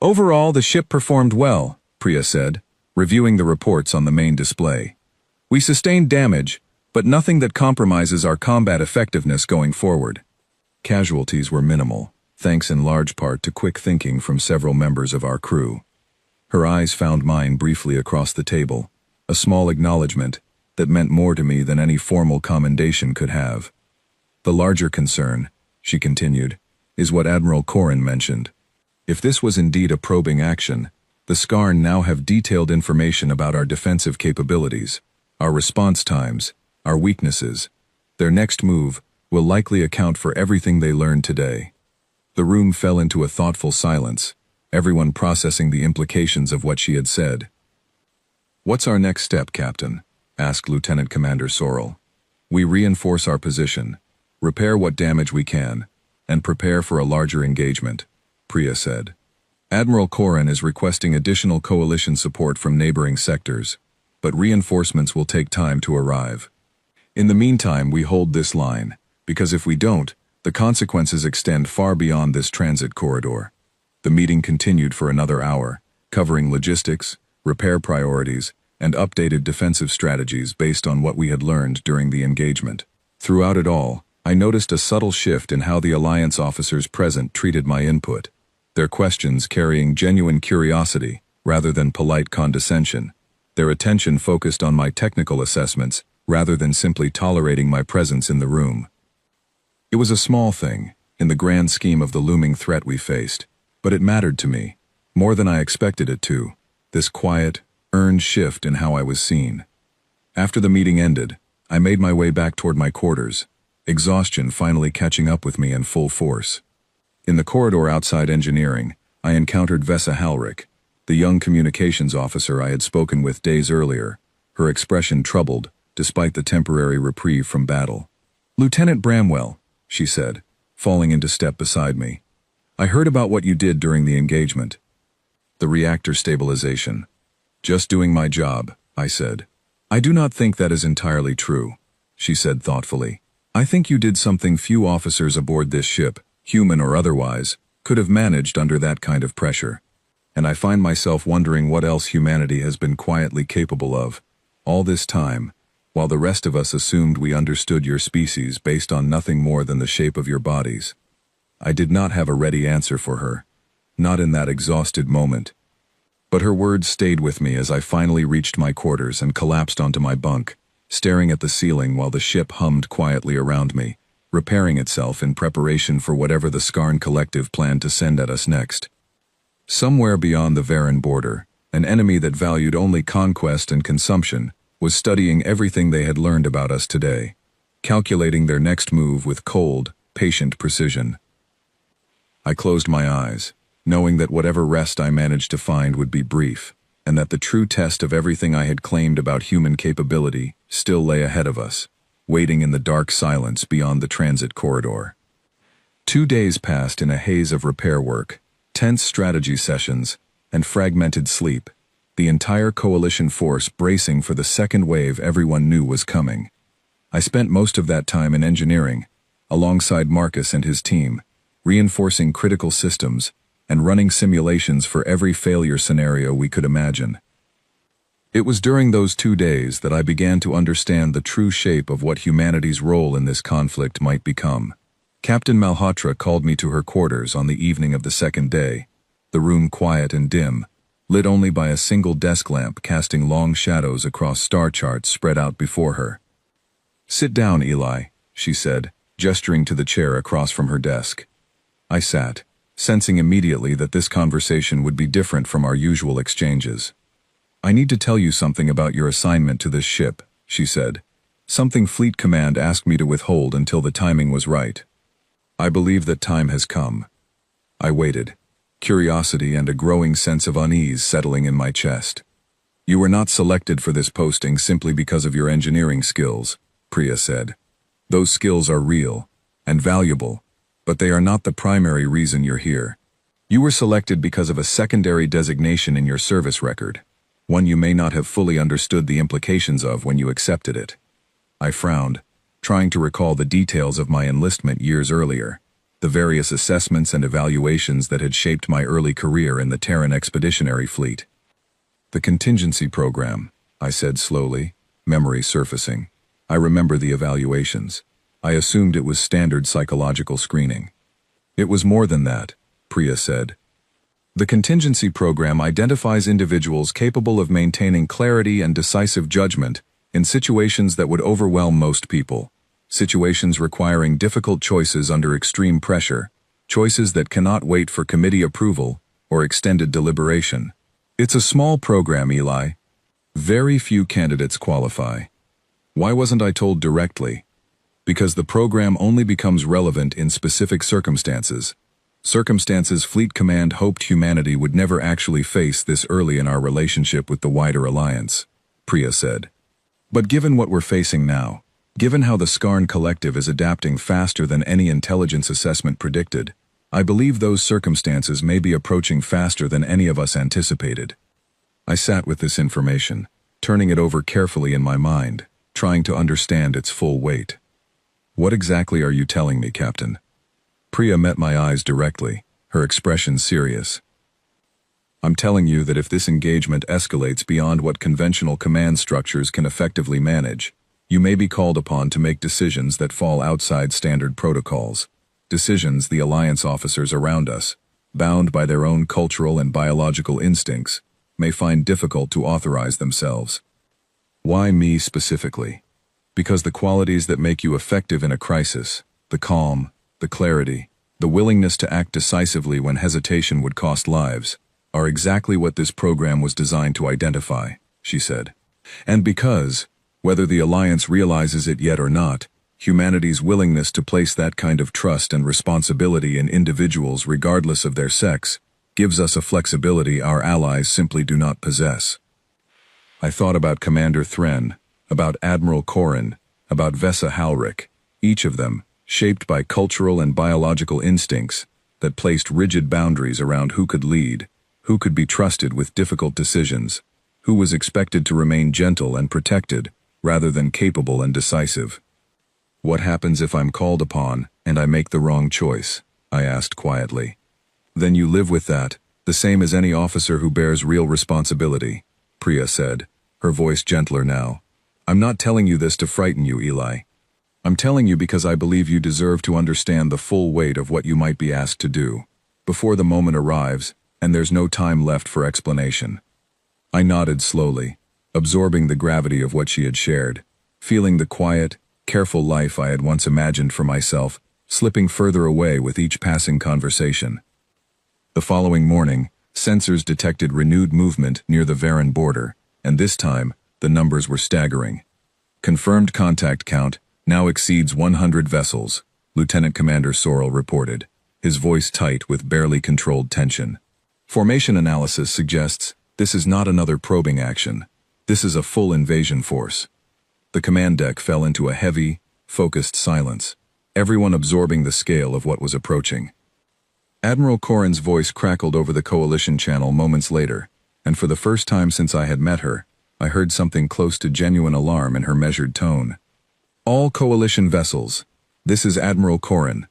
"Overall, the ship performed well," Priya said, reviewing the reports on the main display. "We sustained damage, but nothing that compromises our combat effectiveness going forward." Casualties were minimal, thanks in large part to quick thinking from several members of our crew. Her eyes found mine briefly across the table, a small acknowledgement that meant more to me than any formal commendation could have. "The larger concern," she continued, "is what Admiral Corrin mentioned. If this was indeed a probing action, the Skarn now have detailed information about our defensive capabilities, our response times, our weaknesses. Their next move will likely account for everything they learned today." The room fell into a thoughtful silence, everyone processing the implications of what she had said. "What's our next step, Captain?" asked Lieutenant Commander Sorrell. "We reinforce our position, repair what damage we can, and prepare for a larger engagement," Priya said. "Admiral Corrin is requesting additional coalition support from neighboring sectors, but reinforcements will take time to arrive. In the meantime, we hold this line, because if we don't, the consequences extend far beyond this transit corridor." The meeting continued for another hour, covering logistics, repair priorities, and updated defensive strategies based on what we had learned during the engagement. Throughout it all, I noticed a subtle shift in how the Alliance officers present treated my input, their questions carrying genuine curiosity rather than polite condescension, their attention focused on my technical assessments rather than simply tolerating my presence in the room. It was a small thing, in the grand scheme of the looming threat we faced, but it mattered to me, more than I expected it to, this quiet, earned shift in how I was seen. After the meeting ended, I made my way back toward my quarters, exhaustion finally catching up with me in full force. In the corridor outside engineering, I encountered Vesa Halrick, the young communications officer I had spoken with days earlier, her expression troubled, despite the temporary reprieve from battle. "Lieutenant Bramwell," she said, falling into step beside me. "I heard about what you did during the engagement." "The reactor stabilization. Just doing my job," I said. "I do not think that is entirely true," she said thoughtfully. "I think you did something few officers aboard this ship, human or otherwise, could have managed under that kind of pressure. And I find myself wondering what else humanity has been quietly capable of, all this time, while the rest of us assumed we understood your species based on nothing more than the shape of your bodies." I did not have a ready answer for her, not in that exhausted moment. But her words stayed with me as I finally reached my quarters and collapsed onto my bunk, staring at the ceiling while the ship hummed quietly around me, repairing itself in preparation for whatever the Skarn Collective planned to send at us next. Somewhere beyond the Varan border, an enemy that valued only conquest and consumption was studying everything they had learned about us today, calculating their next move with cold, patient precision. I closed my eyes, knowing that whatever rest I managed to find would be brief, and that the true test of everything I had claimed about human capability still lay ahead of us, waiting in the dark silence beyond the transit corridor. 2 days passed in a haze of repair work, tense strategy sessions, and fragmented sleep, the entire coalition force bracing for the second wave everyone knew was coming. I spent most of that time in engineering, alongside Marcus and his team, reinforcing critical systems and running simulations for every failure scenario we could imagine. It was during those 2 days that I began to understand the true shape of what humanity's role in this conflict might become. Captain Malhotra called me to her quarters on the evening of the second day, the room quiet and dim, lit only by a single desk lamp casting long shadows across star charts spread out before her. "Sit down, Eli," she said, gesturing to the chair across from her desk. I sat, sensing immediately that this conversation would be different from our usual exchanges. "I need to tell you something about your assignment to this ship," she said. "Something Fleet Command asked me to withhold until the timing was right. I believe that time has come." I waited, curiosity and a growing sense of unease settling in my chest. "You were not selected for this posting simply because of your engineering skills," Priya said. "Those skills are real and valuable, but they are not the primary reason you're here. You were selected because of a secondary designation in your service record. one you may not have fully understood the implications of when you accepted it. I frowned, trying to recall the details of my enlistment years earlier, the various assessments and evaluations that had shaped my early career in the Terran Expeditionary Fleet. The contingency program, I said slowly, memory surfacing. I remember the evaluations. I assumed it was standard psychological screening. It was more than that, Priya said. The contingency program identifies individuals capable of maintaining clarity and decisive judgment in situations that would overwhelm most people, situations requiring difficult choices under extreme pressure, choices that cannot wait for committee approval or extended deliberation. It's a small program, Eli. Very few candidates qualify. Why wasn't I told directly? Because the program only becomes relevant in specific circumstances. Circumstances Fleet Command hoped humanity would never actually face this early in our relationship with the wider alliance, Priya said. But given what we're facing now, given how the Skarn Collective is adapting faster than any intelligence assessment predicted, I believe those circumstances may be approaching faster than any of us anticipated. I sat with this information, turning it over carefully in my mind, trying to understand its full weight. What exactly are you telling me, Captain? Priya met my eyes directly, her expression serious. I'm telling you that if this engagement escalates beyond what conventional command structures can effectively manage, you may be called upon to make decisions that fall outside standard protocols, decisions the Alliance officers around us, bound by their own cultural and biological instincts, may find difficult to authorize themselves. Why me specifically? Because the qualities that make you effective in a crisis, the calm, the clarity, the willingness to act decisively when hesitation would cost lives, are exactly what this program was designed to identify, she said. And because, whether the Alliance realizes it yet or not, humanity's willingness to place that kind of trust and responsibility in individuals regardless of their sex gives us a flexibility our allies simply do not possess. I thought about Commander Thren, about Admiral Korin, about Vesa Halric, each of them, shaped by cultural and biological instincts that placed rigid boundaries around who could lead, who could be trusted with difficult decisions, who was expected to remain gentle and protected rather than capable and decisive. What happens if I'm called upon and I make the wrong choice? I asked quietly. Then you live with that, the same as any officer who bears real responsibility, Priya said, her voice gentler now. I'm not telling you this to frighten you, Eli. I'm telling you because I believe you deserve to understand the full weight of what you might be asked to do, before the moment arrives, and there's no time left for explanation. I nodded slowly, absorbing the gravity of what she had shared, feeling the quiet, careful life I had once imagined for myself, slipping further away with each passing conversation. The following morning, sensors detected renewed movement near the Varan border, and this time, the numbers were staggering. Confirmed contact count now exceeds 100 vessels, Lieutenant Commander Sorrell reported, his voice tight with barely controlled tension. Formation analysis suggests this is not another probing action. This is a full invasion force. The command deck fell into a heavy, focused silence, everyone absorbing the scale of what was approaching. Admiral Korin's voice crackled over the coalition channel moments later, and for the first time since I had met her, I heard something close to genuine alarm in her measured tone. All coalition vessels. This is Admiral Korin.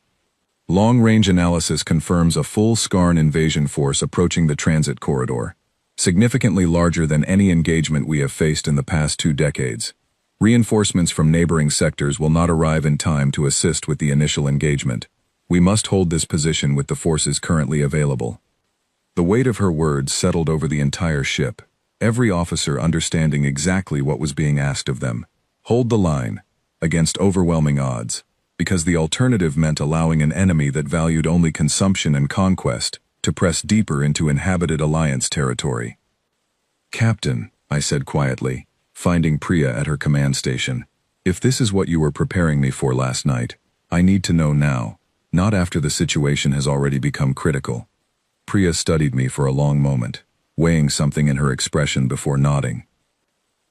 Long-range analysis confirms a full Skarn invasion force approaching the transit corridor, significantly larger than any engagement we have faced in the past 2 decades. Reinforcements from neighboring sectors will not arrive in time to assist with the initial engagement. We must hold this position with the forces currently available. The weight of her words settled over the entire ship, every officer understanding exactly what was being asked of them. Hold the line, against overwhelming odds, because the alternative meant allowing an enemy that valued only consumption and conquest to press deeper into inhabited Alliance territory. Captain, I said quietly, finding Priya at her command station, if this is what you were preparing me for last night, I need to know now, not after the situation has already become critical. Priya studied me for a long moment, weighing something in her expression before nodding.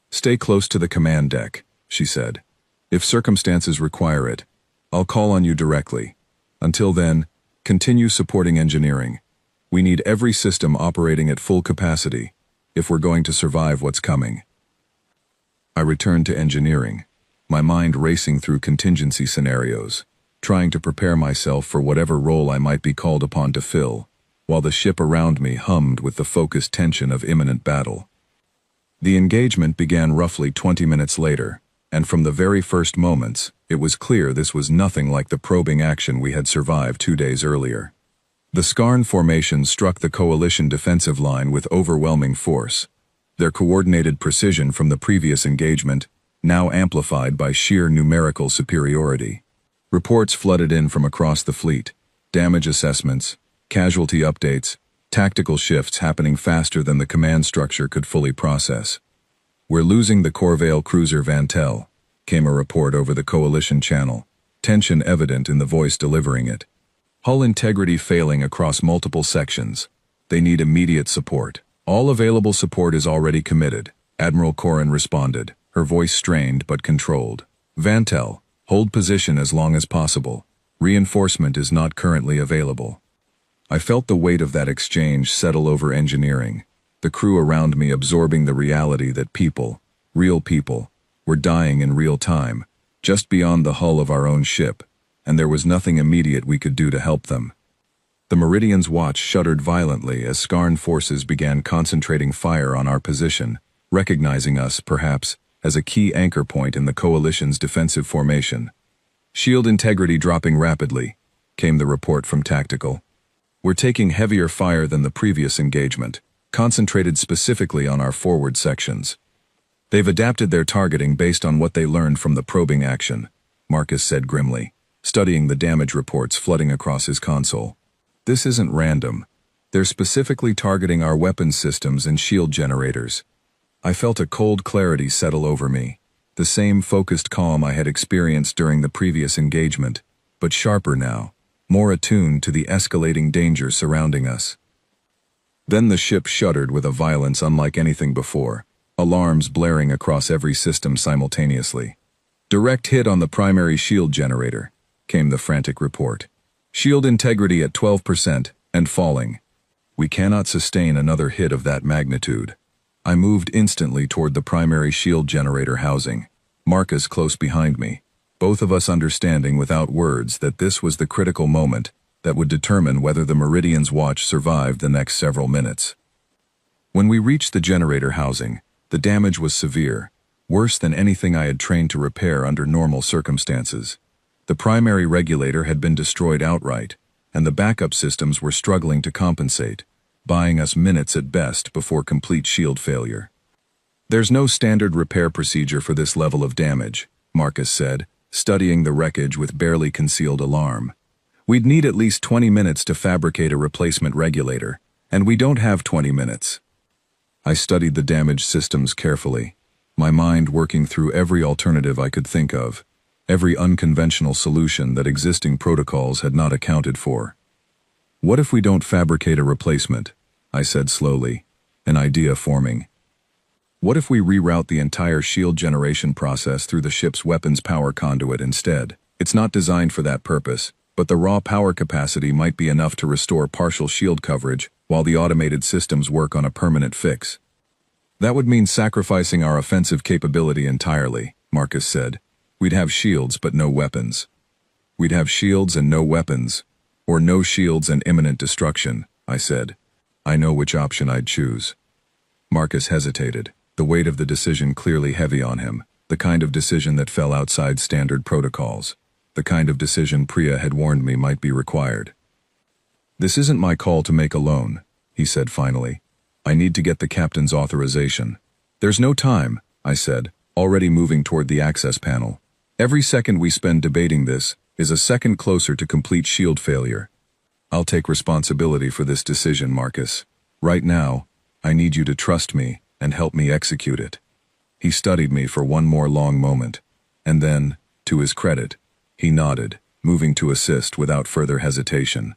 Stay close to the command deck, she said. If circumstances require it, I'll call on you directly. Until then, continue supporting engineering. We need every system operating at full capacity. if we're going to survive what's coming. I returned to engineering, my mind racing through contingency scenarios, trying to prepare myself for whatever role I might be called upon to fill, while the ship around me hummed with the focused tension of imminent battle. The engagement began roughly 20 minutes later, and from the very first moments, it was clear this was nothing like the probing action we had survived 2 days earlier. The Skarn formation struck the coalition defensive line with overwhelming force, their coordinated precision from the previous engagement now amplified by sheer numerical superiority. Reports flooded in from across the fleet, damage assessments, casualty updates, tactical shifts happening faster than the command structure could fully process. "We're losing the Corvail cruiser Vantel," came a report over the coalition channel, tension evident in the voice delivering it. "Hull integrity failing across multiple sections. They need immediate support. All available support is already committed," Admiral Corrin responded, her voice strained but controlled. "Vantel, hold position as long as possible. Reinforcement is not currently available." I felt the weight of that exchange settle over engineering, the crew around me absorbing the reality that people, real people, were dying in real time, just beyond the hull of our own ship, and there was nothing immediate we could do to help them. The Meridian's watch shuddered violently as Skarn forces began concentrating fire on our position, recognizing us, perhaps, as a key anchor point in the coalition's defensive formation. "Shield integrity dropping rapidly," came the report from Tactical. "We're taking heavier fire than the previous engagement, concentrated specifically on our forward sections." "They've adapted their targeting based on what they learned from the probing action," Marcus said grimly, studying the damage reports flooding across his console. "This isn't random. They're specifically targeting our weapons systems and shield generators." I felt a cold clarity settle over me, the same focused calm I had experienced during the previous engagement, but sharper now, more attuned to the escalating danger surrounding us. Then the ship shuddered with a violence unlike anything before, alarms blaring across every system simultaneously. "Direct hit on the primary shield generator," came the frantic report. "Shield integrity at 12% and falling. We cannot sustain another hit of that magnitude." I moved instantly toward the primary shield generator housing, Marcus close behind me, both of us understanding without words that this was the critical moment that would determine whether the Meridian's watch survived the next several minutes. When we reached the generator housing, the damage was severe, worse than anything I had trained to repair under normal circumstances. The primary regulator had been destroyed outright, and the backup systems were struggling to compensate, buying us minutes at best before complete shield failure. "There's no standard repair procedure for this level of damage," Marcus said, studying the wreckage with barely concealed alarm. "We'd need at least 20 minutes to fabricate a replacement regulator, and we don't have 20 minutes. I studied the damaged systems carefully, my mind working through every alternative I could think of, every unconventional solution that existing protocols had not accounted for. "What if we don't fabricate a replacement?" I said slowly, an idea forming. "What if we reroute the entire shield generation process through the ship's weapons power conduit instead? It's not designed for that purpose, but the raw power capacity might be enough to restore partial shield coverage while the automated systems work on a permanent fix." "That would mean sacrificing our offensive capability entirely," Marcus said. "We'd have shields but no weapons." "We'd have shields and no weapons, or no shields and imminent destruction," I said. "I know which option I'd choose." Marcus hesitated, the weight of the decision clearly heavy on him, the kind of decision that fell outside standard protocols, the kind of decision Priya had warned me might be required. "This isn't my call to make alone," he said finally. "I need to get the captain's authorization." "There's no time," I said, already moving toward the access panel. "Every second we spend debating this is a second closer to complete shield failure." "I'll take responsibility for this decision, Marcus. Right now, I need you to trust me and help me execute it." He studied me for one more long moment, and then, to his credit, he nodded, moving to assist without further hesitation.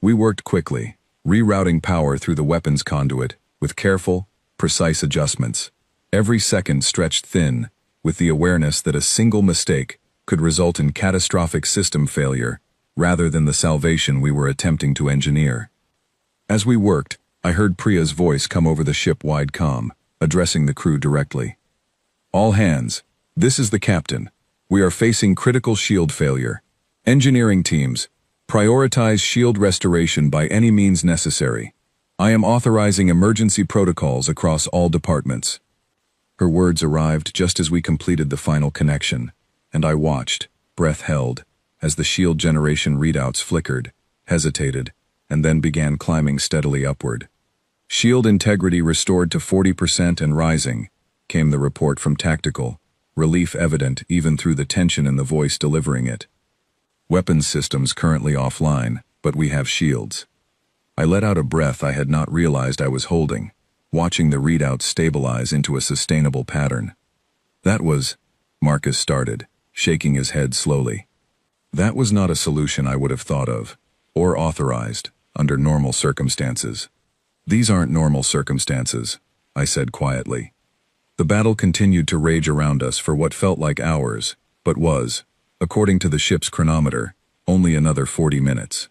We worked quickly, rerouting power through the weapons conduit, with careful, precise adjustments. Every second stretched thin, with the awareness that a single mistake could result in catastrophic system failure, rather than the salvation we were attempting to engineer. As we worked, I heard Priya's voice come over the ship-wide comm, addressing the crew directly. All hands, this is the captain. We are facing critical shield failure. Engineering teams, prioritize shield restoration by any means necessary. I am authorizing emergency protocols across all departments. Her words arrived just as we completed the final connection, and I watched, breath held, as the shield generation readouts flickered, hesitated, and then began climbing steadily upward. Shield integrity restored to 40% and rising, came the report from Tactical, relief evident even through the tension in the voice delivering it. Weapons systems currently offline, but we have shields. I let out a breath I had not realized I was holding, watching the readouts stabilize into a sustainable pattern. That was, Marcus started, shaking his head slowly. That was not a solution I would have thought of, or authorized, under normal circumstances. These aren't normal circumstances, I said quietly. The battle continued to rage around us for what felt like hours, but was, according to the ship's chronometer, only another 40 minutes.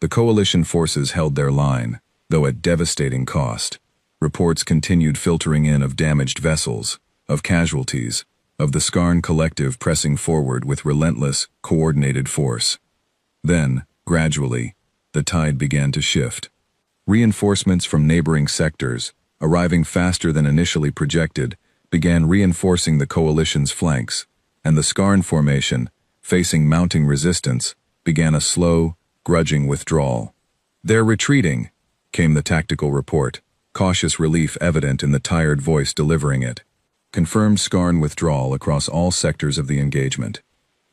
The coalition forces held their line, though at devastating cost. Reports continued filtering in of damaged vessels, of casualties, of the Skarn collective pressing forward with relentless, coordinated force. Then, gradually, the tide began to shift. Reinforcements from neighboring sectors, arriving faster than initially projected, began reinforcing the coalition's flanks, and the Skarn formation, facing mounting resistance, began a slow, grudging withdrawal. "They're retreating," came the tactical report, cautious relief evident in the tired voice delivering it. Confirmed Skarn withdrawal across all sectors of the engagement.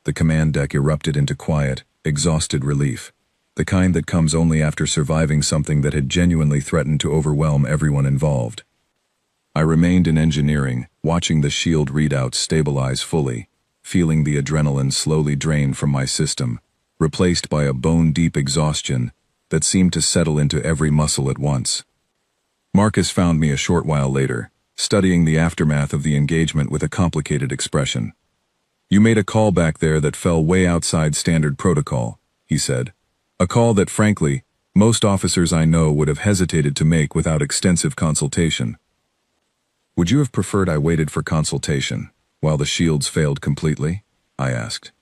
The command deck erupted into quiet, exhausted relief, the kind that comes only after surviving something that had genuinely threatened to overwhelm everyone involved. I remained in engineering, watching the shield readouts stabilize fully, feeling the adrenaline slowly drain from my system, replaced by a bone-deep exhaustion that seemed to settle into every muscle at once. Marcus found me a short while later, studying the aftermath of the engagement with a complicated expression. "You made a call back there that fell way outside standard protocol," he said. "A call that, frankly, most officers I know would have hesitated to make without extensive consultation." "Would you have preferred I waited for consultation, while the shields failed completely?" I asked.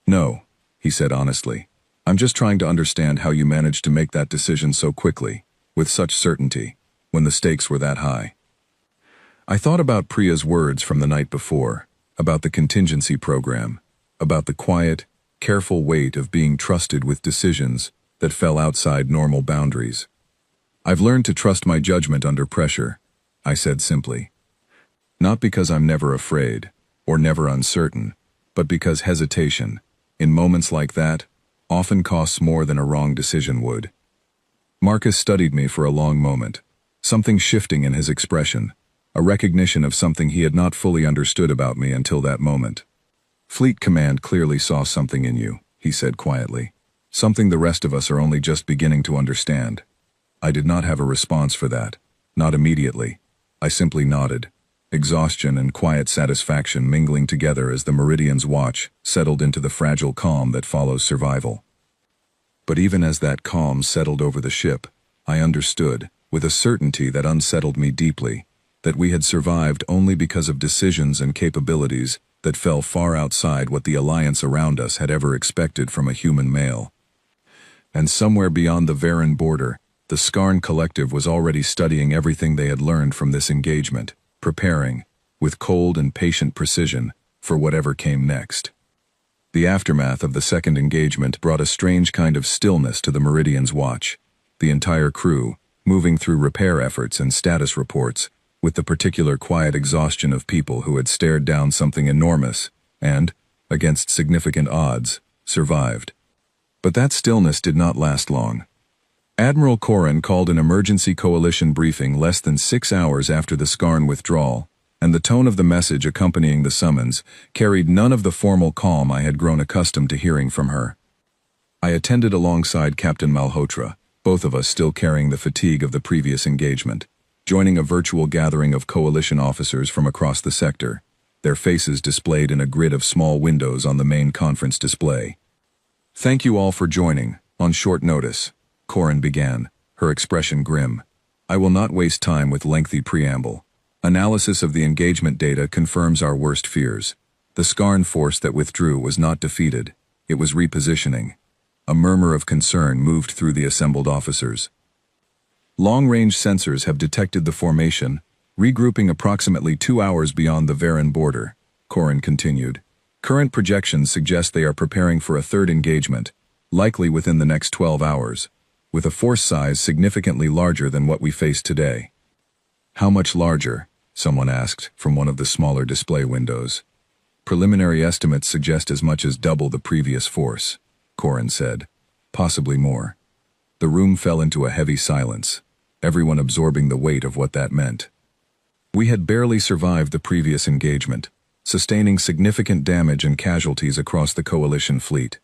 "No," he said honestly. "I'm just trying to understand how you managed to make that decision so quickly, with such certainty, when the stakes were that high." I thought about Priya's words from the night before, about the contingency program, about the quiet, careful weight of being trusted with decisions that fell outside normal boundaries. "I've learned to trust my judgment under pressure," I said simply. "Not because I'm never afraid, or never uncertain, but because hesitation, in moments like that, often costs more than a wrong decision would." Marcus studied me for a long moment, something shifting in his expression, a recognition of something he had not fully understood about me until that moment. "Fleet Command clearly saw something in you," he said quietly. "Something the rest of us are only just beginning to understand." I did not have a response for that, not immediately. I simply nodded, exhaustion and quiet satisfaction mingling together as the Meridian's watch settled into the fragile calm that follows survival. But even as that calm settled over the ship, I understood, with a certainty that unsettled me deeply, that we had survived only because of decisions and capabilities that fell far outside what the alliance around us had ever expected from a human male. And somewhere beyond the Varen border, the Skarn collective was already studying everything they had learned from this engagement, preparing, with cold and patient precision, for whatever came next. The aftermath of the second engagement brought a strange kind of stillness to the Meridian's watch, the entire crew, moving through repair efforts and status reports, with the particular quiet exhaustion of people who had stared down something enormous and, against significant odds, survived. But that stillness did not last long. Admiral Corrin called an emergency coalition briefing less than 6 hours after the Skarn withdrawal, and the tone of the message accompanying the summons carried none of the formal calm I had grown accustomed to hearing from her. I attended alongside Captain Malhotra, both of us still carrying the fatigue of the previous engagement, joining a virtual gathering of coalition officers from across the sector, their faces displayed in a grid of small windows on the main conference display. "Thank you all for joining, on short notice," Corrin began, her expression grim. "I will not waste time with lengthy preamble. Analysis of the engagement data confirms our worst fears. The Skarn force that withdrew was not defeated. It was repositioning." A murmur of concern moved through the assembled officers. "Long-range sensors have detected the formation, regrouping approximately 2 hours beyond the Varan border," Corin continued. "Current projections suggest they are preparing for a third engagement, likely within the next 12 hours, with a force size significantly larger than what we face today." "How much larger?" someone asked from one of the smaller display windows. "Preliminary estimates suggest as much as double the previous force," Corin said. "Possibly more." The room fell into a heavy silence, everyone absorbing the weight of what that meant. We had barely survived the previous engagement, sustaining significant damage and casualties across the coalition fleet.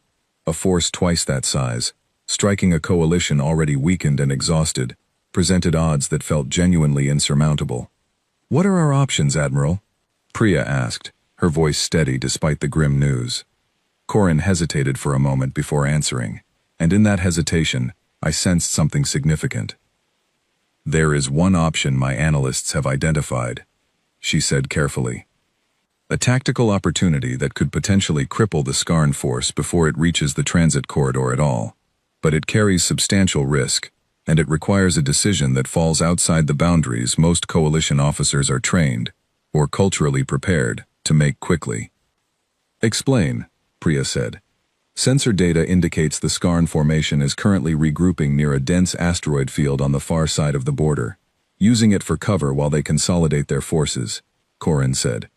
A force twice that size, striking a coalition already weakened and exhausted, presented odds that felt genuinely insurmountable. "What are our options, Admiral?" Priya asked, her voice steady despite the grim news. Corin hesitated for a moment before answering, and in that hesitation, I sensed something significant. "There is one option my analysts have identified," she said carefully. "A tactical opportunity that could potentially cripple the Skarn force before it reaches the transit corridor at all. But it carries substantial risk, and it requires a decision that falls outside the boundaries most coalition officers are trained, or culturally prepared, to make quickly." "Explain," Priya said. "Sensor data indicates the Skarn formation is currently regrouping near a dense asteroid field on the far side of the border, using it for cover while they consolidate their forces," Corin said.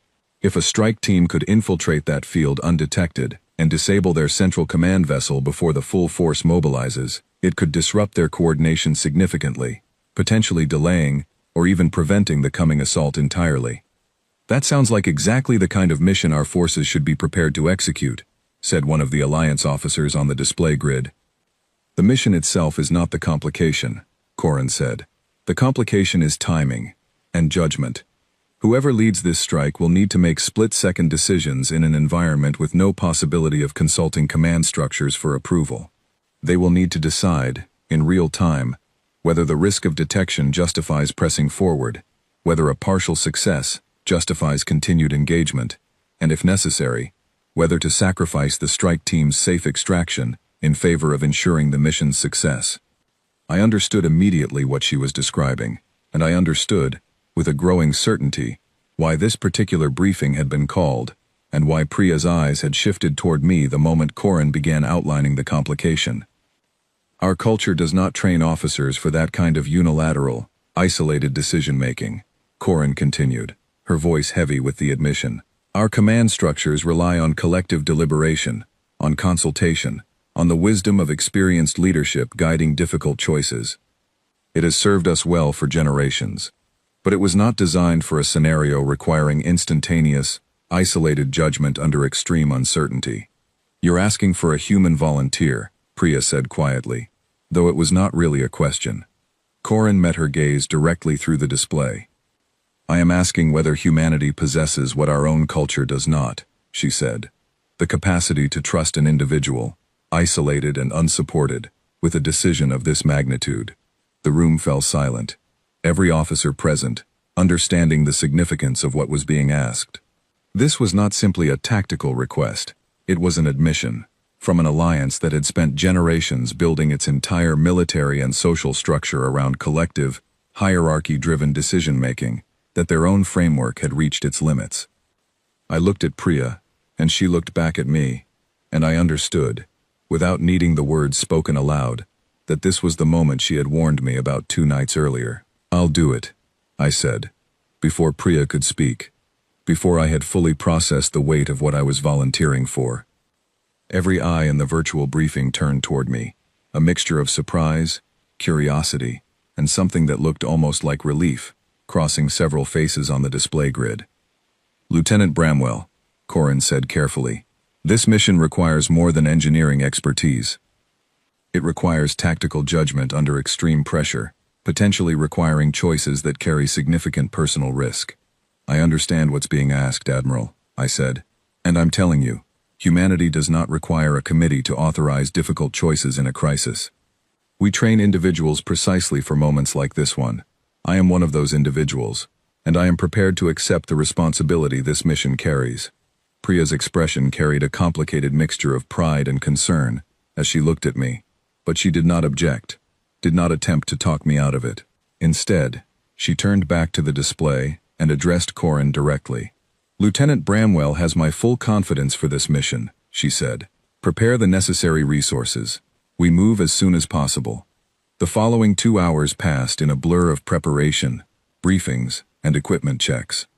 "If a strike team could infiltrate that field undetected and disable their central command vessel before the full force mobilizes, it could disrupt their coordination significantly, potentially delaying or even preventing the coming assault entirely." "That sounds like exactly the kind of mission our forces should be prepared to execute," said one of the Alliance officers on the display grid. "The mission itself is not the complication," Corin said. "The complication is timing and judgment. Whoever leads this strike will need to make split-second decisions in an environment with no possibility of consulting command structures for approval. They will need to decide, in real time, whether the risk of detection justifies pressing forward, whether a partial success justifies continued engagement, and if necessary, whether to sacrifice the strike team's safe extraction in favor of ensuring the mission's success." I understood immediately what she was describing, and I understood, with a growing certainty, why this particular briefing had been called, and why Priya's eyes had shifted toward me the moment Corin began outlining the complication. "Our culture does not train officers for that kind of unilateral, isolated decision-making," Corin continued, her voice heavy with the admission. "Our command structures rely on collective deliberation, on consultation, on the wisdom of experienced leadership guiding difficult choices. It has served us well for generations. But it was not designed for a scenario requiring instantaneous, isolated judgment under extreme uncertainty." "You're asking for a human volunteer," Priya said quietly, though it was not really a question. Corin met her gaze directly through the display. "I am asking whether humanity possesses what our own culture does not," she said. "The capacity to trust an individual, isolated and unsupported, with a decision of this magnitude." The room fell silent, every officer present, understanding the significance of what was being asked. This was not simply a tactical request, it was an admission, from an alliance that had spent generations building its entire military and social structure around collective, hierarchy-driven decision-making, that their own framework had reached its limits. I looked at Priya, and she looked back at me, and I understood, without needing the words spoken aloud, that this was the moment she had warned me about 2 nights earlier. "I'll do it," I said, before Priya could speak, before I had fully processed the weight of what I was volunteering for. Every eye in the virtual briefing turned toward me, a mixture of surprise, curiosity, and something that looked almost like relief, crossing several faces on the display grid. "Lieutenant Bramwell," Corin said carefully, "this mission requires more than engineering expertise. It requires tactical judgment under extreme pressure, potentially requiring choices that carry significant personal risk." "I understand what's being asked, Admiral," I said, "and I'm telling you, humanity does not require a committee to authorize difficult choices in a crisis. We train individuals precisely for moments like this one. I am one of those individuals, and I am prepared to accept the responsibility this mission carries. Priya's expression carried a complicated mixture of pride and concern as she looked at me, but she did not object, did not attempt to talk me out of it. Instead, she turned back to the display and addressed Corin directly. "Lieutenant Bramwell has my full confidence for this mission," she said. "Prepare the necessary resources. We move as soon as possible." The following 2 hours passed in a blur of preparation, briefings, and equipment checks.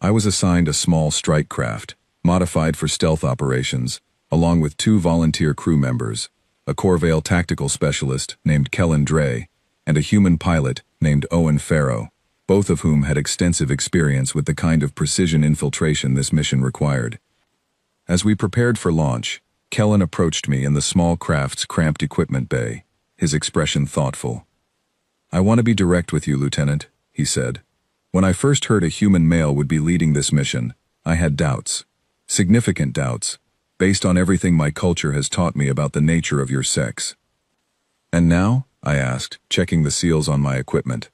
I was assigned a small strike craft, modified for stealth operations, along with 2 volunteer crew members, a Corvail tactical specialist named Kellen Dre, and a human pilot named Owen Farrow, both of whom had extensive experience with the kind of precision infiltration this mission required. As we prepared for launch, Kellen approached me in the small craft's cramped equipment bay, his expression thoughtful. "I want to be direct with you, Lieutenant," he said. "When I first heard a human male would be leading this mission, I had doubts. Significant doubts, based on everything my culture has taught me about the nature of your sex." "And now?" I asked, checking the seals on my equipment.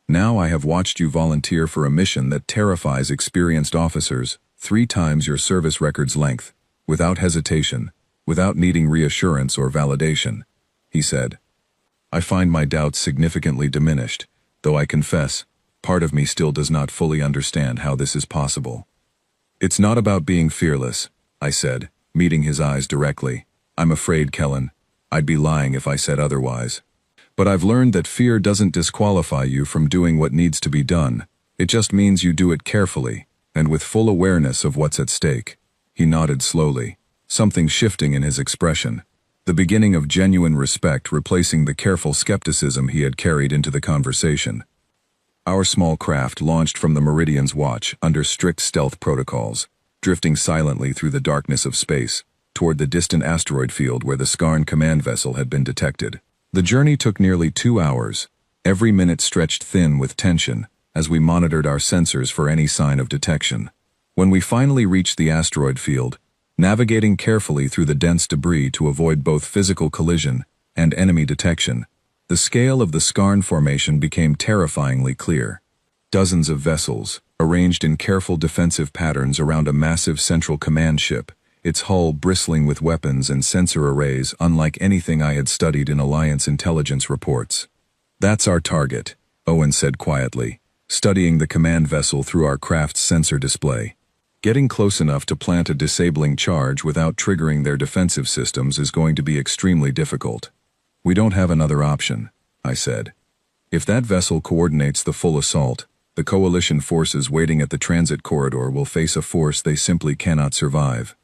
"Now I have watched you volunteer for a mission that terrifies experienced officers 3 times your service record's length, without hesitation, without needing reassurance or validation," he said. "I find my doubts significantly diminished, though I confess, part of me still does not fully understand how this is possible." "It's not about being fearless," I said, meeting his eyes directly. "I'm afraid, Kellen, I'd be lying if I said otherwise. But I've learned that fear doesn't disqualify you from doing what needs to be done. It just means you do it carefully, and with full awareness of what's at stake." He nodded slowly, something shifting in his expression, the beginning of genuine respect replacing the careful skepticism he had carried into the conversation. Our small craft launched from the Meridian's watch under strict stealth protocols, drifting silently through the darkness of space, toward the distant asteroid field where the Skarn command vessel had been detected. The journey took nearly 2 hours, every minute stretched thin with tension, as we monitored our sensors for any sign of detection. When we finally reached the asteroid field, navigating carefully through the dense debris to avoid both physical collision and enemy detection, the scale of the Skarn formation became terrifyingly clear. Dozens of vessels, arranged in careful defensive patterns around a massive central command ship, its hull bristling with weapons and sensor arrays unlike anything I had studied in Alliance intelligence reports. "That's our target," Owen said quietly, studying the command vessel through our craft's sensor display. "Getting close enough to plant a disabling charge without triggering their defensive systems is going to be extremely difficult." "We don't have another option," I said. "If that vessel coordinates the full assault, the coalition forces waiting at the transit corridor will face a force they simply cannot survive."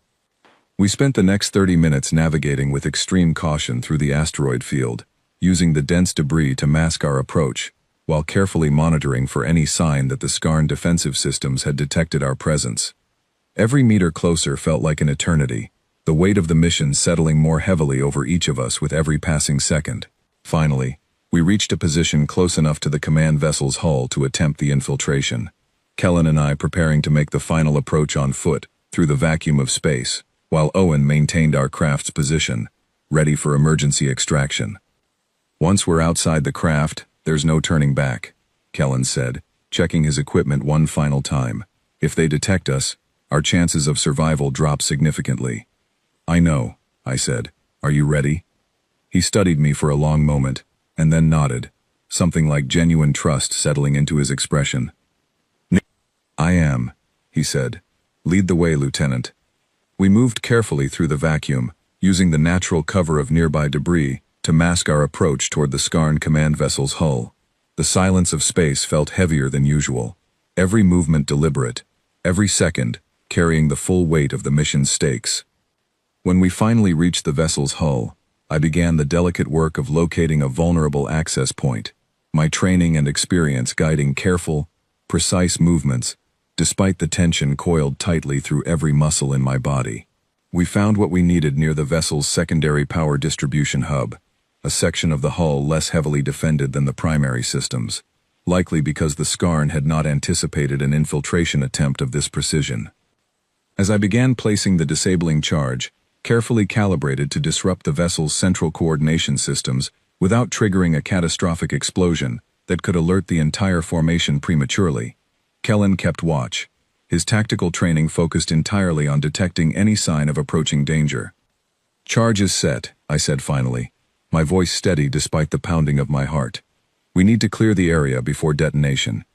We spent the next 30 minutes navigating with extreme caution through the asteroid field, using the dense debris to mask our approach, while carefully monitoring for any sign that the Skarn defensive systems had detected our presence. Every meter closer felt like an eternity, the weight of the mission settling more heavily over each of us with every passing second. Finally, we reached a position close enough to the command vessel's hull to attempt the infiltration, Kellen and I preparing to make the final approach on foot through the vacuum of space, while Owen maintained our craft's position, ready for emergency extraction. "Once we're outside the craft, there's no turning back," Kellen said, checking his equipment one final time. "If they detect us, our chances of survival drop significantly." "I know," I said. "Are you ready?" He studied me for a long moment, and then nodded, something like genuine trust settling into his expression. "I am," he said. "Lead the way, Lieutenant." We moved carefully through the vacuum, using the natural cover of nearby debris to mask our approach toward the Skarn command vessel's hull. The silence of space felt heavier than usual, every movement deliberate, every second carrying the full weight of the mission's stakes. When we finally reached the vessel's hull, I began the delicate work of locating a vulnerable access point, my training and experience guiding careful, precise movements, despite the tension coiled tightly through every muscle in my body. We found what we needed near the vessel's secondary power distribution hub, a section of the hull less heavily defended than the primary systems, likely because the Skarn had not anticipated an infiltration attempt of this precision. As I began placing the disabling charge, carefully calibrated to disrupt the vessel's central coordination systems, without triggering a catastrophic explosion that could alert the entire formation prematurely. Kellen kept watch, his tactical training focused entirely on detecting any sign of approaching danger. "Charge is set," I said finally, my voice steady despite the pounding of my heart. "We need to clear the area before detonation."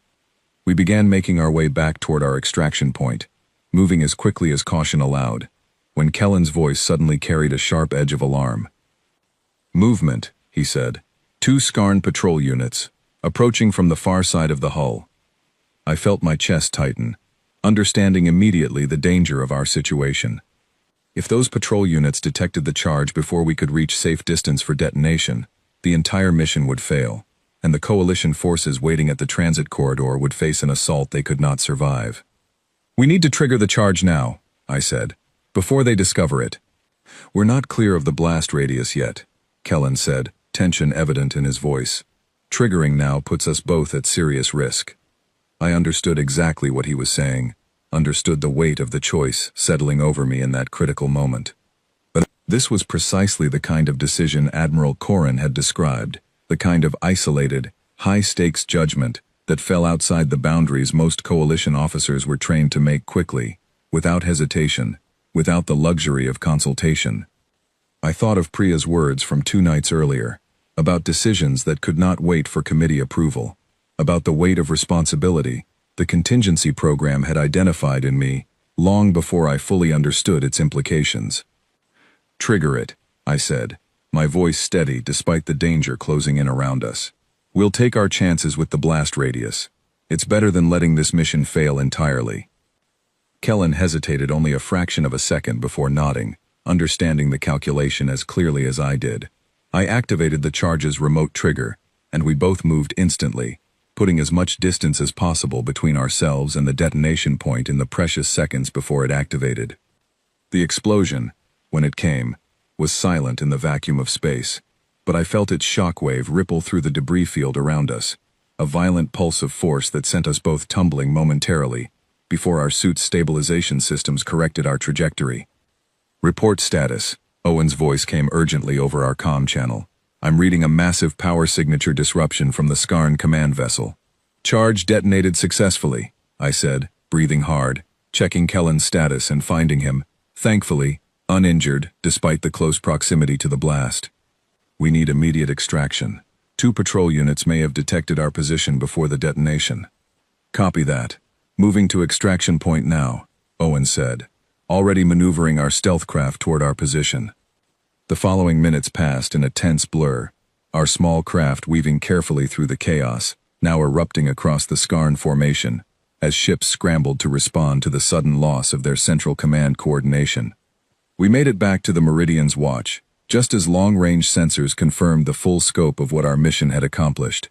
We began making our way back toward our extraction point, moving as quickly as caution allowed, when Kellen's voice suddenly carried a sharp edge of alarm. "Movement," he said. "2 Skarn patrol units, approaching from the far side of the hull." I felt my chest tighten, understanding immediately the danger of our situation. If those patrol units detected the charge before we could reach safe distance for detonation, the entire mission would fail, and the coalition forces waiting at the transit corridor would face an assault they could not survive. "We need to trigger the charge now," I said, "before they discover it." "We're not clear of the blast radius yet," Kellen said, tension evident in his voice. "Triggering now puts us both at serious risk." I understood exactly what he was saying, understood the weight of the choice settling over me in that critical moment. But this was precisely the kind of decision Admiral Corrin had described, the kind of isolated, high-stakes judgment that fell outside the boundaries most coalition officers were trained to make quickly, without hesitation, without the luxury of consultation. I thought of Priya's words from 2 nights earlier, about decisions that could not wait for committee approval, about the weight of responsibility the contingency program had identified in me long before I fully understood its implications. "Trigger it," I said, my voice steady despite the danger closing in around us. "We'll take our chances with the blast radius. It's better than letting this mission fail entirely." Kellen hesitated only a fraction of a second before nodding, understanding the calculation as clearly as I did. I activated the charge's remote trigger, and we both moved instantly, putting as much distance as possible between ourselves and the detonation point in the precious seconds before it activated. The explosion, when it came, was silent in the vacuum of space, but I felt its shockwave ripple through the debris field around us, a violent pulse of force that sent us both tumbling momentarily, before our suit's stabilization systems corrected our trajectory. "Report status," Owen's voice came urgently over our comm channel. "I'm reading a massive power signature disruption from the Skarn command vessel." "Charge detonated successfully," I said, breathing hard, checking Kellen's status and finding him, thankfully, uninjured despite the close proximity to the blast. "We need immediate extraction. 2 patrol units may have detected our position before the detonation." "Copy that. Moving to extraction point now," Owen said, already maneuvering our stealth craft toward our position. The following minutes passed in a tense blur, our small craft weaving carefully through the chaos, now erupting across the Skarn formation, as ships scrambled to respond to the sudden loss of their central command coordination. We made it back to the Meridian's watch, just as long-range sensors confirmed the full scope of what our mission had accomplished.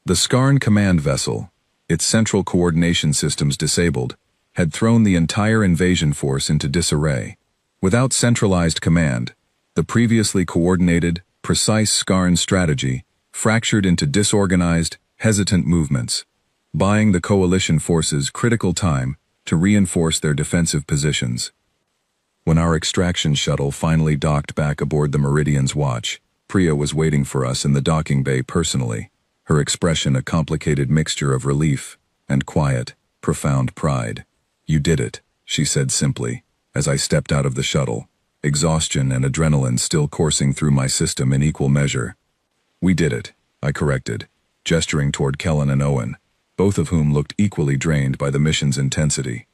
The Skarn command vessel, its central coordination systems disabled, had thrown the entire invasion force into disarray. Without centralized command, the previously coordinated, precise Skarn strategy fractured into disorganized, hesitant movements, buying the coalition forces critical time to reinforce their defensive positions. When our extraction shuttle finally docked back aboard the Meridian's watch, Priya was waiting for us in the docking bay personally, her expression a complicated mixture of relief and quiet, profound pride. "You did it," she said simply, as I stepped out of the shuttle, exhaustion and adrenaline still coursing through my system in equal measure. "We did it," I corrected, gesturing toward Kellen and Owen, both of whom looked equally drained by the mission's intensity.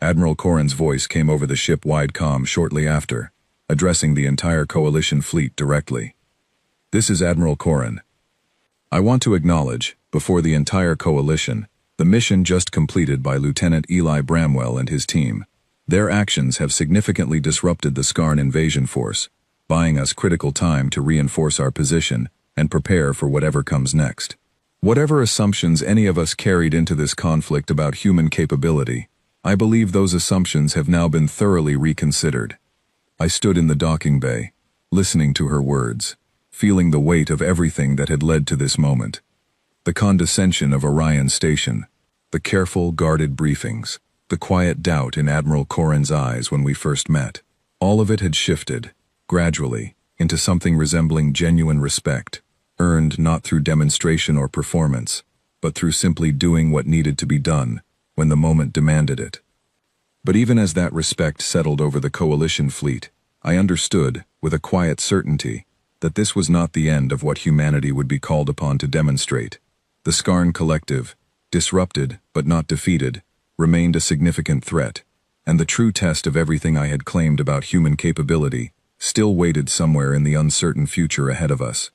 Admiral Corrin's voice came over the ship-wide comm shortly after, addressing the entire coalition fleet directly. "This is Admiral Corrin. I want to acknowledge, before the entire coalition, the mission just completed by Lieutenant Eli Bramwell and his team. Their actions have significantly disrupted the Skarn invasion force, buying us critical time to reinforce our position and prepare for whatever comes next. Whatever assumptions any of us carried into this conflict about human capability, I believe those assumptions have now been thoroughly reconsidered." I stood in the docking bay, listening to her words, feeling the weight of everything that had led to this moment. The condescension of Orion Station, the careful, guarded briefings, the quiet doubt in Admiral Corrin's eyes when we first met. All of it had shifted, gradually, into something resembling genuine respect, earned not through demonstration or performance, but through simply doing what needed to be done when the moment demanded it. But even as that respect settled over the coalition fleet, I understood, with a quiet certainty, that this was not the end of what humanity would be called upon to demonstrate. The Skarn Collective, disrupted but not defeated, remained a significant threat, and the true test of everything I had claimed about human capability still waited somewhere in the uncertain future ahead of us.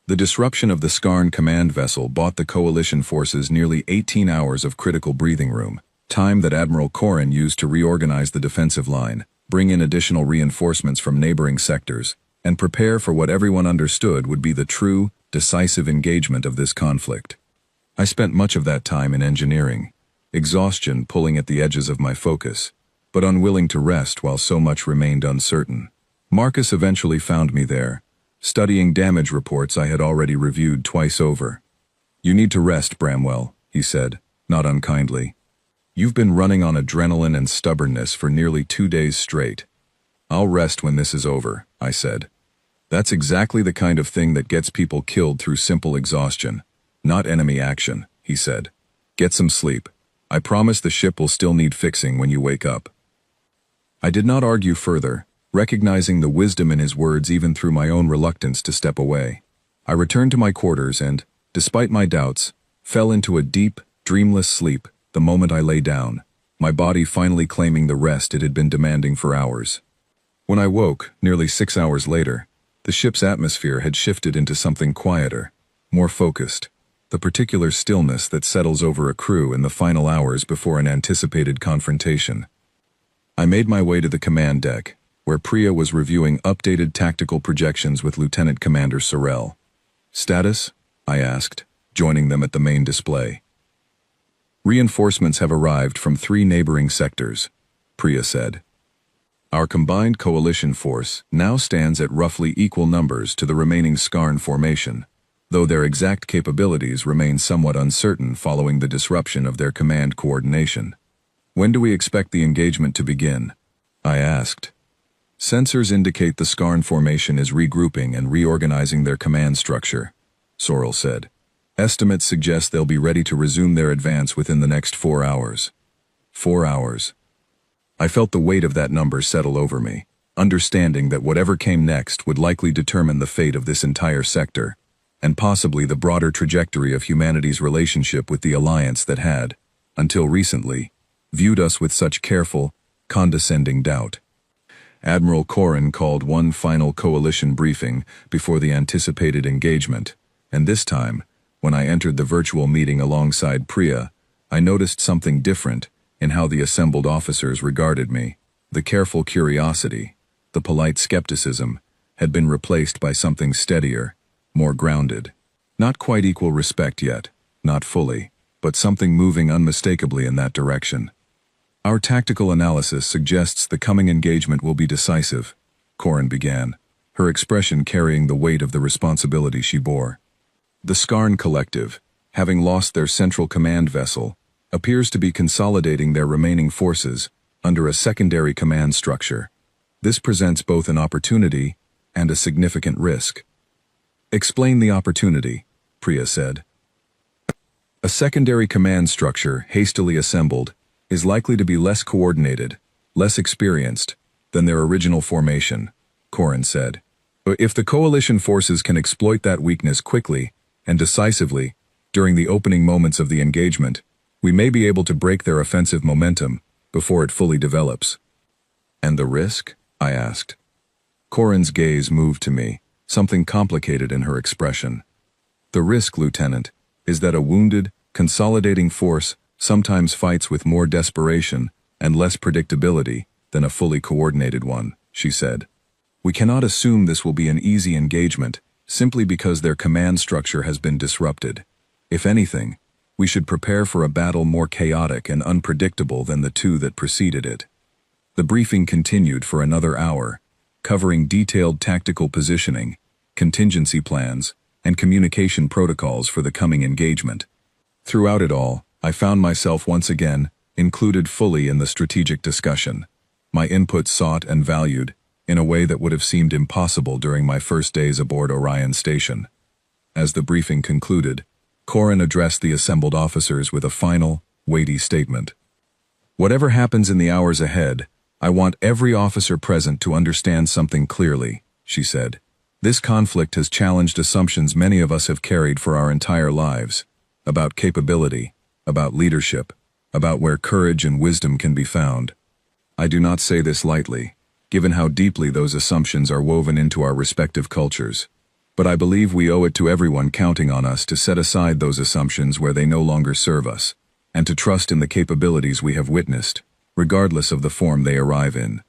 The disruption of the Skarn command vessel bought the coalition forces nearly 18 hours of critical breathing room, time that Admiral Corrin used to reorganize the defensive line, bring in additional reinforcements from neighboring sectors, and prepare for what everyone understood would be the true, decisive engagement of this conflict. I spent much of that time in engineering, exhaustion pulling at the edges of my focus, but unwilling to rest while so much remained uncertain. Marcus eventually found me there, studying damage reports I had already reviewed twice over. "You need to rest, Bramwell," he said, not unkindly. "You've been running on adrenaline and stubbornness for nearly 2 days straight." "I'll rest when this is over," I said. "That's exactly the kind of thing that gets people killed through simple exhaustion, not enemy action," he said. "Get some sleep. I promise the ship will still need fixing when you wake up." I did not argue further, recognizing the wisdom in his words even through my own reluctance to step away. I returned to my quarters and, despite my doubts, fell into a deep, dreamless sleep the moment I lay down, my body finally claiming the rest it had been demanding for hours. When I woke, nearly 6 hours later, the ship's atmosphere had shifted into something quieter, more focused, the particular stillness that settles over a crew in the final hours before an anticipated confrontation. I made my way to the command deck, where Priya was reviewing updated tactical projections with Lieutenant Commander Sorrell. "Status?" I asked, joining them at the main display. "Reinforcements have arrived from 3 neighboring sectors," Priya said. "Our combined coalition force now stands at roughly equal numbers to the remaining Skarn formation, though their exact capabilities remain somewhat uncertain following the disruption of their command coordination. When do we expect the engagement to begin?" I asked. "Sensors indicate the Skarn formation is regrouping and reorganizing their command structure," Sorrell said. "Estimates suggest they'll be ready to resume their advance within the next 4 hours. 4 hours. I felt the weight of that number settle over me, understanding that whatever came next would likely determine the fate of this entire sector, and possibly the broader trajectory of humanity's relationship with the alliance that had, until recently, viewed us with such careful, condescending doubt. Admiral Corrin called one final coalition briefing before the anticipated engagement, and this time, when I entered the virtual meeting alongside Priya, I noticed something different in how the assembled officers regarded me. The careful curiosity, the polite skepticism, had been replaced by something steadier, more grounded. Not quite equal respect yet, not fully, but something moving unmistakably in that direction. "Our tactical analysis suggests the coming engagement will be decisive," Corrin began, her expression carrying the weight of the responsibility she bore. "The Skarn Collective, having lost their central command vessel, appears to be consolidating their remaining forces under a secondary command structure. This presents both an opportunity and a significant risk." "Explain the opportunity," Priya said. "A secondary command structure, hastily assembled, is likely to be less coordinated, less experienced, than their original formation," Corrin said. "If the coalition forces can exploit that weakness quickly and decisively during the opening moments of the engagement, we may be able to break their offensive momentum before it fully develops." "And the risk?" I asked. Corrin's gaze moved to me, something complicated in her expression. "The risk, Lieutenant, is that a wounded, consolidating force sometimes fights with more desperation and less predictability than a fully coordinated one," she said. "We cannot assume this will be an easy engagement simply because their command structure has been disrupted. If anything, we should prepare for a battle more chaotic and unpredictable than the 2 that preceded it." The briefing continued for another hour, covering detailed tactical positioning, contingency plans, and communication protocols for the coming engagement. Throughout it all, I found myself once again included fully in the strategic discussion, my input sought and valued, in a way that would have seemed impossible during my first days aboard Orion Station. As the briefing concluded, Corin addressed the assembled officers with a final, weighty statement. "Whatever happens in the hours ahead, I want every officer present to understand something clearly," she said. "This conflict has challenged assumptions many of us have carried for our entire lives, about capability, about leadership, about where courage and wisdom can be found. I do not say this lightly, given how deeply those assumptions are woven into our respective cultures. But I believe we owe it to everyone counting on us to set aside those assumptions where they no longer serve us, and to trust in the capabilities we have witnessed, regardless of the form they arrive in."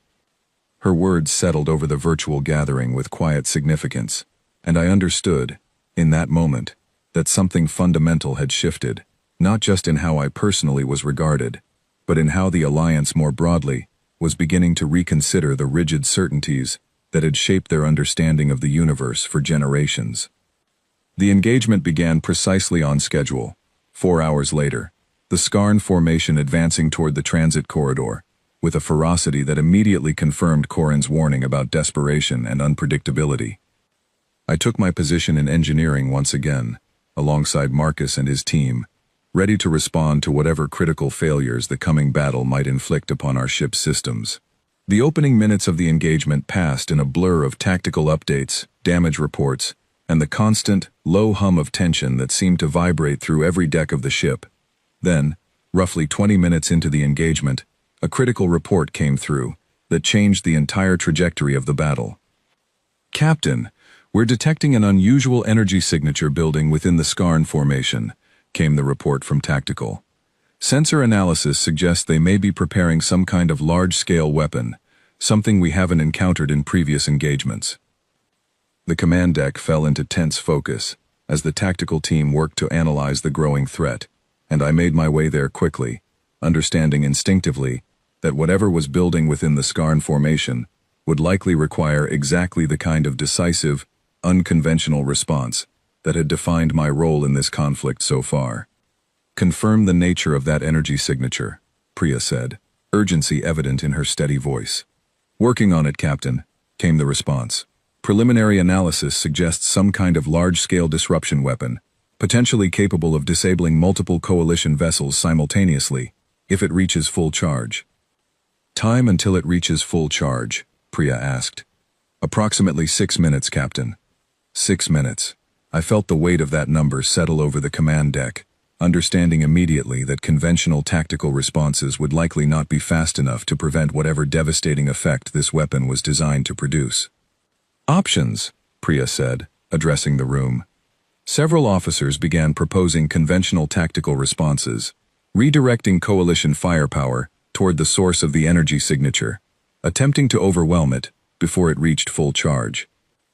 Her words settled over the virtual gathering with quiet significance, and I understood, in that moment, that something fundamental had shifted, not just in how I personally was regarded, but in how the Alliance more broadly was beginning to reconsider the rigid certainties that had shaped their understanding of the universe for generations. The engagement began precisely on schedule. 4 hours later, the Skarn formation advancing toward the transit corridor, with a ferocity that immediately confirmed Corin's warning about desperation and unpredictability. I took my position in engineering once again, alongside Marcus and his team, ready to respond to whatever critical failures the coming battle might inflict upon our ship's systems. The opening minutes of the engagement passed in a blur of tactical updates, damage reports, and the constant, low hum of tension that seemed to vibrate through every deck of the ship. Then, roughly 20 minutes into the engagement, a critical report came through that changed the entire trajectory of the battle. "Captain, we're detecting an unusual energy signature building within the Skarn formation," came the report from Tactical. "Sensor analysis suggests they may be preparing some kind of large-scale weapon, something we haven't encountered in previous engagements." The command deck fell into tense focus as the tactical team worked to analyze the growing threat, and I made my way there quickly, understanding instinctively that whatever was building within the Skarn formation would likely require exactly the kind of decisive, unconventional response that had defined my role in this conflict so far. "Confirm the nature of that energy signature," Priya said, urgency evident in her steady voice. "Working on it, Captain," came the response. "Preliminary analysis suggests some kind of large-scale disruption weapon, potentially capable of disabling multiple coalition vessels simultaneously, if it reaches full charge." "Time until it reaches full charge?" Priya asked. "Approximately 6 minutes, Captain." 6 minutes. I felt the weight of that number settle over the command deck, understanding immediately that conventional tactical responses would likely not be fast enough to prevent whatever devastating effect this weapon was designed to produce. "Options," Priya said, addressing the room. Several officers began proposing conventional tactical responses, redirecting coalition firepower toward the source of the energy signature, attempting to overwhelm it before it reached full charge.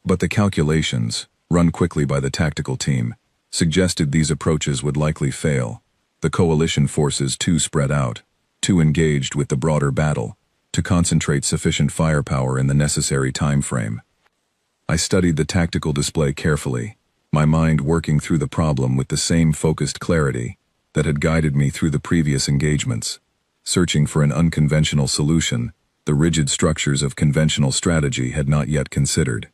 But the calculations, run quickly by the tactical team, suggested these approaches would likely fail, the coalition forces too spread out, too engaged with the broader battle, to concentrate sufficient firepower in the necessary time frame. I studied the tactical display carefully, my mind working through the problem with the same focused clarity that had guided me through the previous engagements, searching for an unconventional solution the rigid structures of conventional strategy had not yet considered.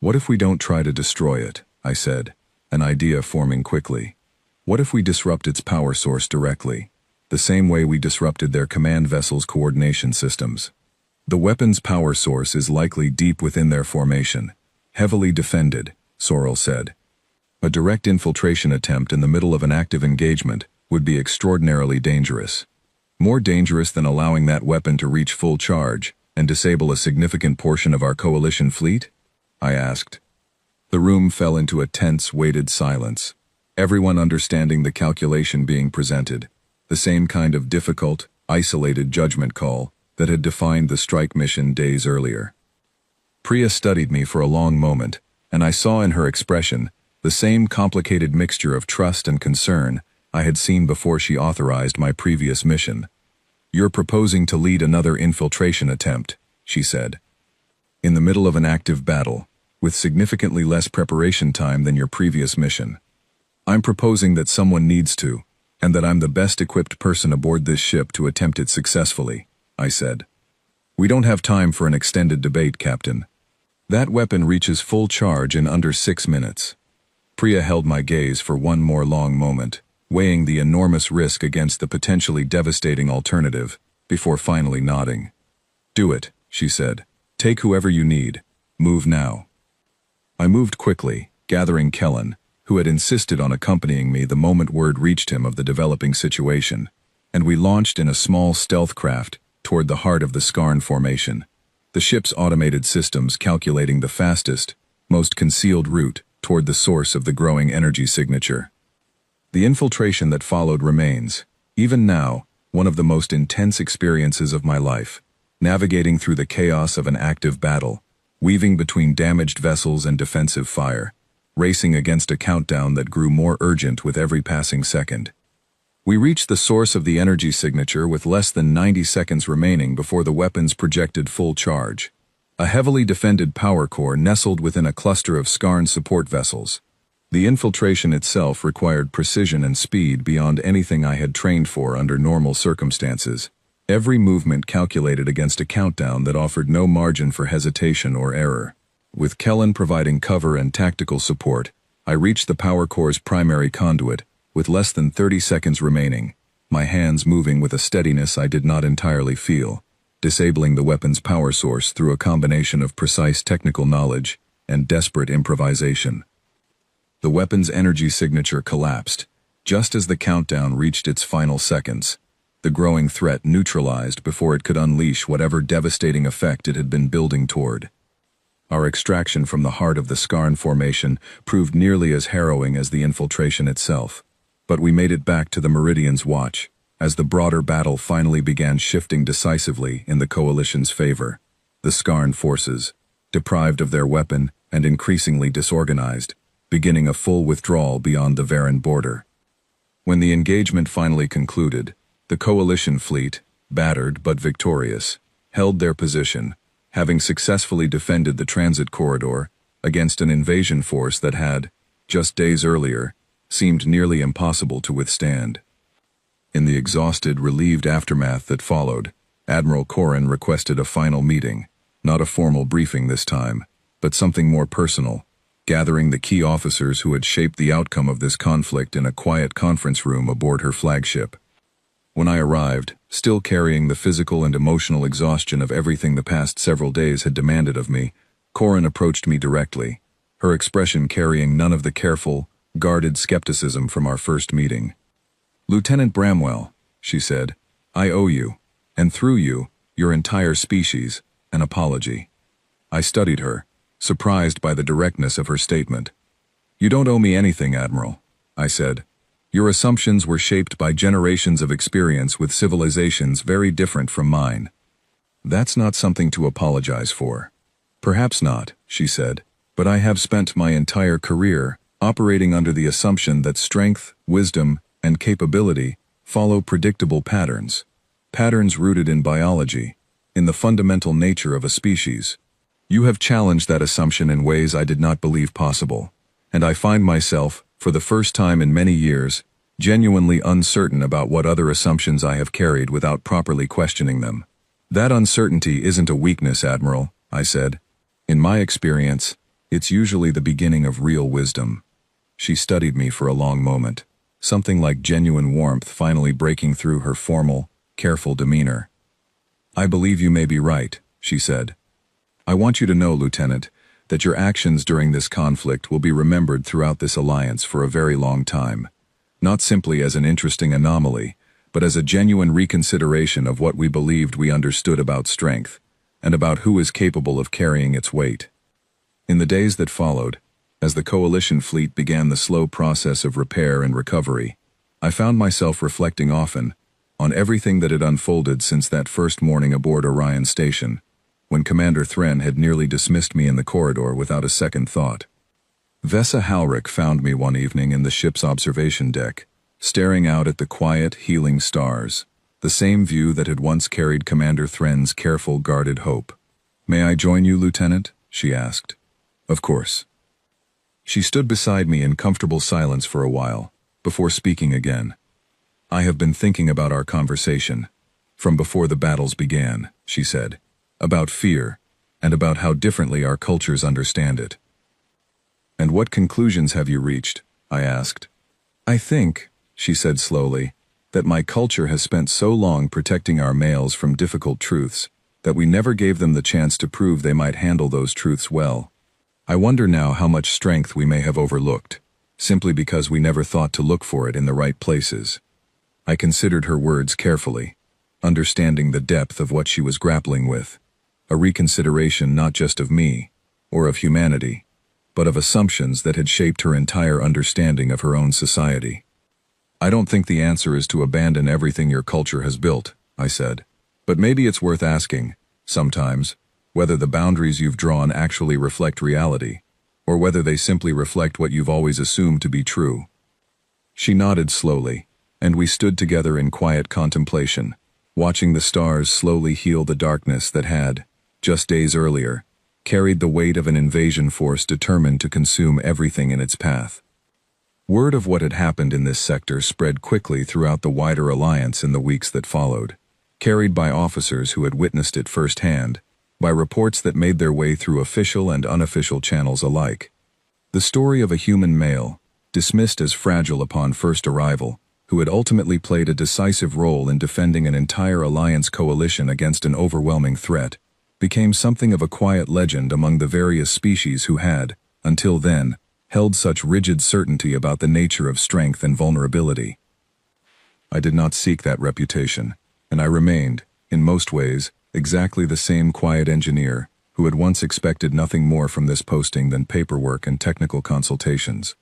"What if we don't try to destroy it?" I said, an idea forming quickly. "What if we disrupt its power source directly, the same way we disrupted their command vessel's coordination systems? The weapon's power source is likely deep within their formation, heavily defended," Sorrel said. "A direct infiltration attempt in the middle of an active engagement would be extraordinarily dangerous. More dangerous than allowing that weapon to reach full charge and disable a significant portion of our coalition fleet?" I asked. The room fell into a tense, weighted silence, everyone understanding the calculation being presented, the same kind of difficult, isolated judgment call that had defined the strike mission days earlier. Priya studied me for a long moment, and I saw in her expression the same complicated mixture of trust and concern I had seen before she authorized my previous mission. "You're proposing to lead another infiltration attempt," she said. "In the middle of an active battle, with significantly less preparation time than your previous mission. I'm proposing that someone needs to, and that I'm the best equipped person aboard this ship to attempt it successfully," I said. We don't have time for an extended debate, Captain. That weapon reaches full charge in under 6 minutes. Priya held my gaze for one more long moment, weighing the enormous risk against the potentially devastating alternative, before finally nodding. Do it, she said. Take whoever you need. Move now. I moved quickly, gathering Kellen, who had insisted on accompanying me the moment word reached him of the developing situation, and we launched in a small stealth craft toward the heart of the Skarn formation, the ship's automated systems calculating the fastest, most concealed route toward the source of the growing energy signature. The infiltration that followed remains, even now, one of the most intense experiences of my life, navigating through the chaos of an active battle, weaving between damaged vessels and defensive fire, racing against a countdown that grew more urgent with every passing second. We reached the source of the energy signature with less than 90 seconds remaining before the weapon's projected full charge. A heavily defended power core nestled within a cluster of Skarn support vessels. The infiltration itself required precision and speed beyond anything I had trained for under normal circumstances. Every movement calculated against a countdown that offered no margin for hesitation or error. With Kellen providing cover and tactical support, I reached the power core's primary conduit, with less than 30 seconds remaining, my hands moving with a steadiness I did not entirely feel, disabling the weapon's power source through a combination of precise technical knowledge and desperate improvisation. The weapon's energy signature collapsed, just as the countdown reached its final seconds, the growing threat neutralized before it could unleash whatever devastating effect it had been building toward. Our extraction from the heart of the Skarn formation proved nearly as harrowing as the infiltration itself, but we made it back to the Meridian's watch, as the broader battle finally began shifting decisively in the Coalition's favor. The Skarn forces, deprived of their weapon and increasingly disorganized, beginning a full withdrawal beyond the Varen border. When the engagement finally concluded, the Coalition fleet, battered but victorious, held their position, having successfully defended the transit corridor against an invasion force that had, just days earlier, seemed nearly impossible to withstand. In the exhausted, relieved aftermath that followed, Admiral Corrin requested a final meeting, not a formal briefing this time, but something more personal, gathering the key officers who had shaped the outcome of this conflict in a quiet conference room aboard her flagship. When I arrived, still carrying the physical and emotional exhaustion of everything the past several days had demanded of me, Corrin approached me directly, her expression carrying none of the careful, guarded skepticism from our first meeting. "Lieutenant Bramwell," she said, "I owe you, and through you, your entire species, an apology." I studied her, surprised by the directness of her statement. "You don't owe me anything, Admiral," I said. "Your assumptions were shaped by generations of experience with civilizations very different from mine." "That's not something to apologize for." "Perhaps not," she said, "but I have spent my entire career operating under the assumption that strength, wisdom, and capability follow predictable patterns. Patterns rooted in biology, in the fundamental nature of a species. You have challenged that assumption in ways I did not believe possible, and I find myself, for the first time in many years, genuinely uncertain about what other assumptions I have carried without properly questioning them." "That uncertainty isn't a weakness, Admiral," I said. "In my experience, it's usually the beginning of real wisdom." She studied me for a long moment, something like genuine warmth finally breaking through her formal, careful demeanor. "I believe you may be right," she said. "I want you to know, Lieutenant, that your actions during this conflict will be remembered throughout this alliance for a very long time, not simply as an interesting anomaly, but as a genuine reconsideration of what we believed we understood about strength, and about who is capable of carrying its weight." In the days that followed, as the Coalition fleet began the slow process of repair and recovery, I found myself reflecting often on everything that had unfolded since that first morning aboard Orion Station, when Commander Thren had nearly dismissed me in the corridor without a second thought. Vesa Halrick found me one evening in the ship's observation deck, staring out at the quiet, healing stars, the same view that had once carried Commander Thren's careful, guarded hope. "May I join you, Lieutenant?" she asked. "Of course." She stood beside me in comfortable silence for a while, before speaking again. "I have been thinking about our conversation, from before the battles began," she said. about fear, and about how differently our cultures understand it. "And what conclusions have you reached?" I asked. "I think," she said slowly, "that my culture has spent so long protecting our males from difficult truths that we never gave them the chance to prove they might handle those truths well. I wonder now how much strength we may have overlooked, simply because we never thought to look for it in the right places." I considered her words carefully, understanding the depth of what she was grappling with, a reconsideration not just of me, or of humanity, but of assumptions that had shaped her entire understanding of her own society. "I don't think the answer is to abandon everything your culture has built," I said. "But maybe it's worth asking, sometimes, whether the boundaries you've drawn actually reflect reality, or whether they simply reflect what you've always assumed to be true." She nodded slowly, and we stood together in quiet contemplation, watching the stars slowly heal the darkness that had, just days earlier, carried the weight of an invasion force determined to consume everything in its path. Word of what had happened in this sector spread quickly throughout the wider alliance in the weeks that followed, carried by officers who had witnessed it firsthand, by reports that made their way through official and unofficial channels alike. The story of a human male, dismissed as fragile upon first arrival, who had ultimately played a decisive role in defending an entire alliance coalition against an overwhelming threat, became something of a quiet legend among the various species who had, until then, held such rigid certainty about the nature of strength and vulnerability. I did not seek that reputation, and I remained, in most ways, exactly the same quiet engineer who had once expected nothing more from this posting than paperwork and technical consultations.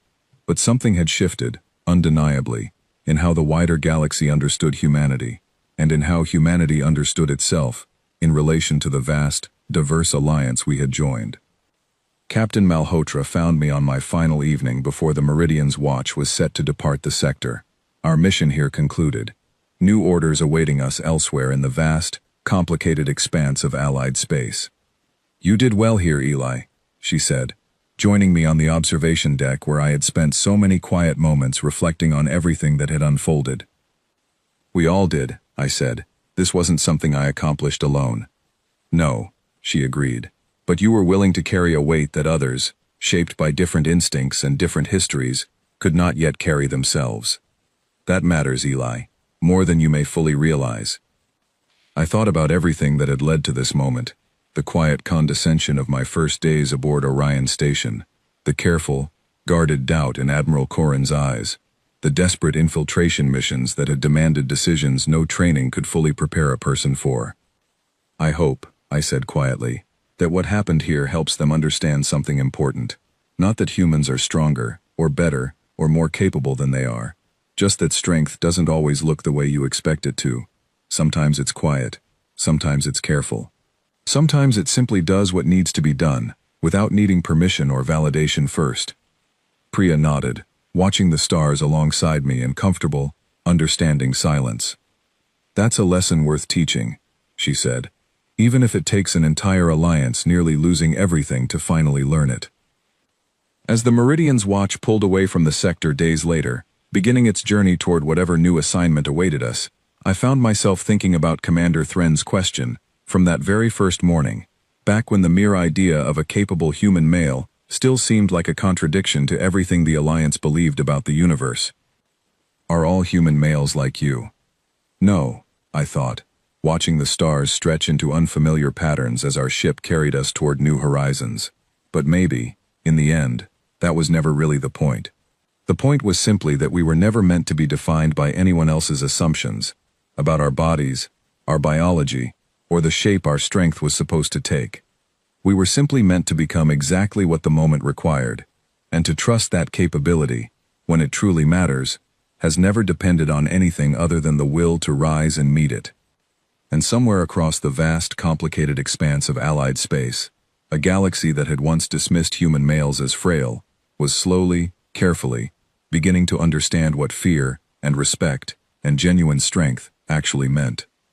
But something had shifted, undeniably, in how the wider galaxy understood humanity, and in how humanity understood itself, in relation to the vast, diverse alliance we had joined. Captain Malhotra found me on my final evening before the Meridian's watch was set to depart the sector. Our mission here concluded, new orders awaiting us elsewhere in the vast, complicated expanse of Allied space. "You did well here, Eli," she said, joining me on the observation deck where I had spent so many quiet moments reflecting on everything that had unfolded. "We all did," I said. "This wasn't something I accomplished alone." "No," she agreed, "but you were willing to carry a weight that others, shaped by different instincts and different histories, could not yet carry themselves. That matters, Eli, more than you may fully realize." I thought about everything that had led to this moment, the quiet condescension of my first days aboard Orion Station, the careful, guarded doubt in Admiral Corrin's eyes, the desperate infiltration missions that had demanded decisions no training could fully prepare a person for. "I hope," I said quietly, "that what happened here helps them understand something important. Not that humans are stronger, or better, or more capable than they are. Just that strength doesn't always look the way you expect it to. Sometimes it's quiet. Sometimes it's careful. Sometimes it simply does what needs to be done, without needing permission or validation first." Priya nodded, watching the stars alongside me in comfortable, understanding silence. "That's a lesson worth teaching," she said, "even if it takes an entire alliance nearly losing everything to finally learn it." As the Meridian's watch pulled away from the sector days later, beginning its journey toward whatever new assignment awaited us, I found myself thinking about Commander Thren's question, from that very first morning, back when the mere idea of a capable human male still seemed like a contradiction to everything the Alliance believed about the universe. "Are all human males like you?" "No," I thought, watching the stars stretch into unfamiliar patterns as our ship carried us toward new horizons. But maybe, in the end, that was never really the point. The point was simply that we were never meant to be defined by anyone else's assumptions about our bodies, our biology, or the shape our strength was supposed to take. We were simply meant to become exactly what the moment required, and to trust that capability, when it truly matters, has never depended on anything other than the will to rise and meet it. And somewhere across the vast, complicated expanse of Allied space, a galaxy that had once dismissed human males as frail, was slowly, carefully, beginning to understand what fear, and respect, and genuine strength actually meant.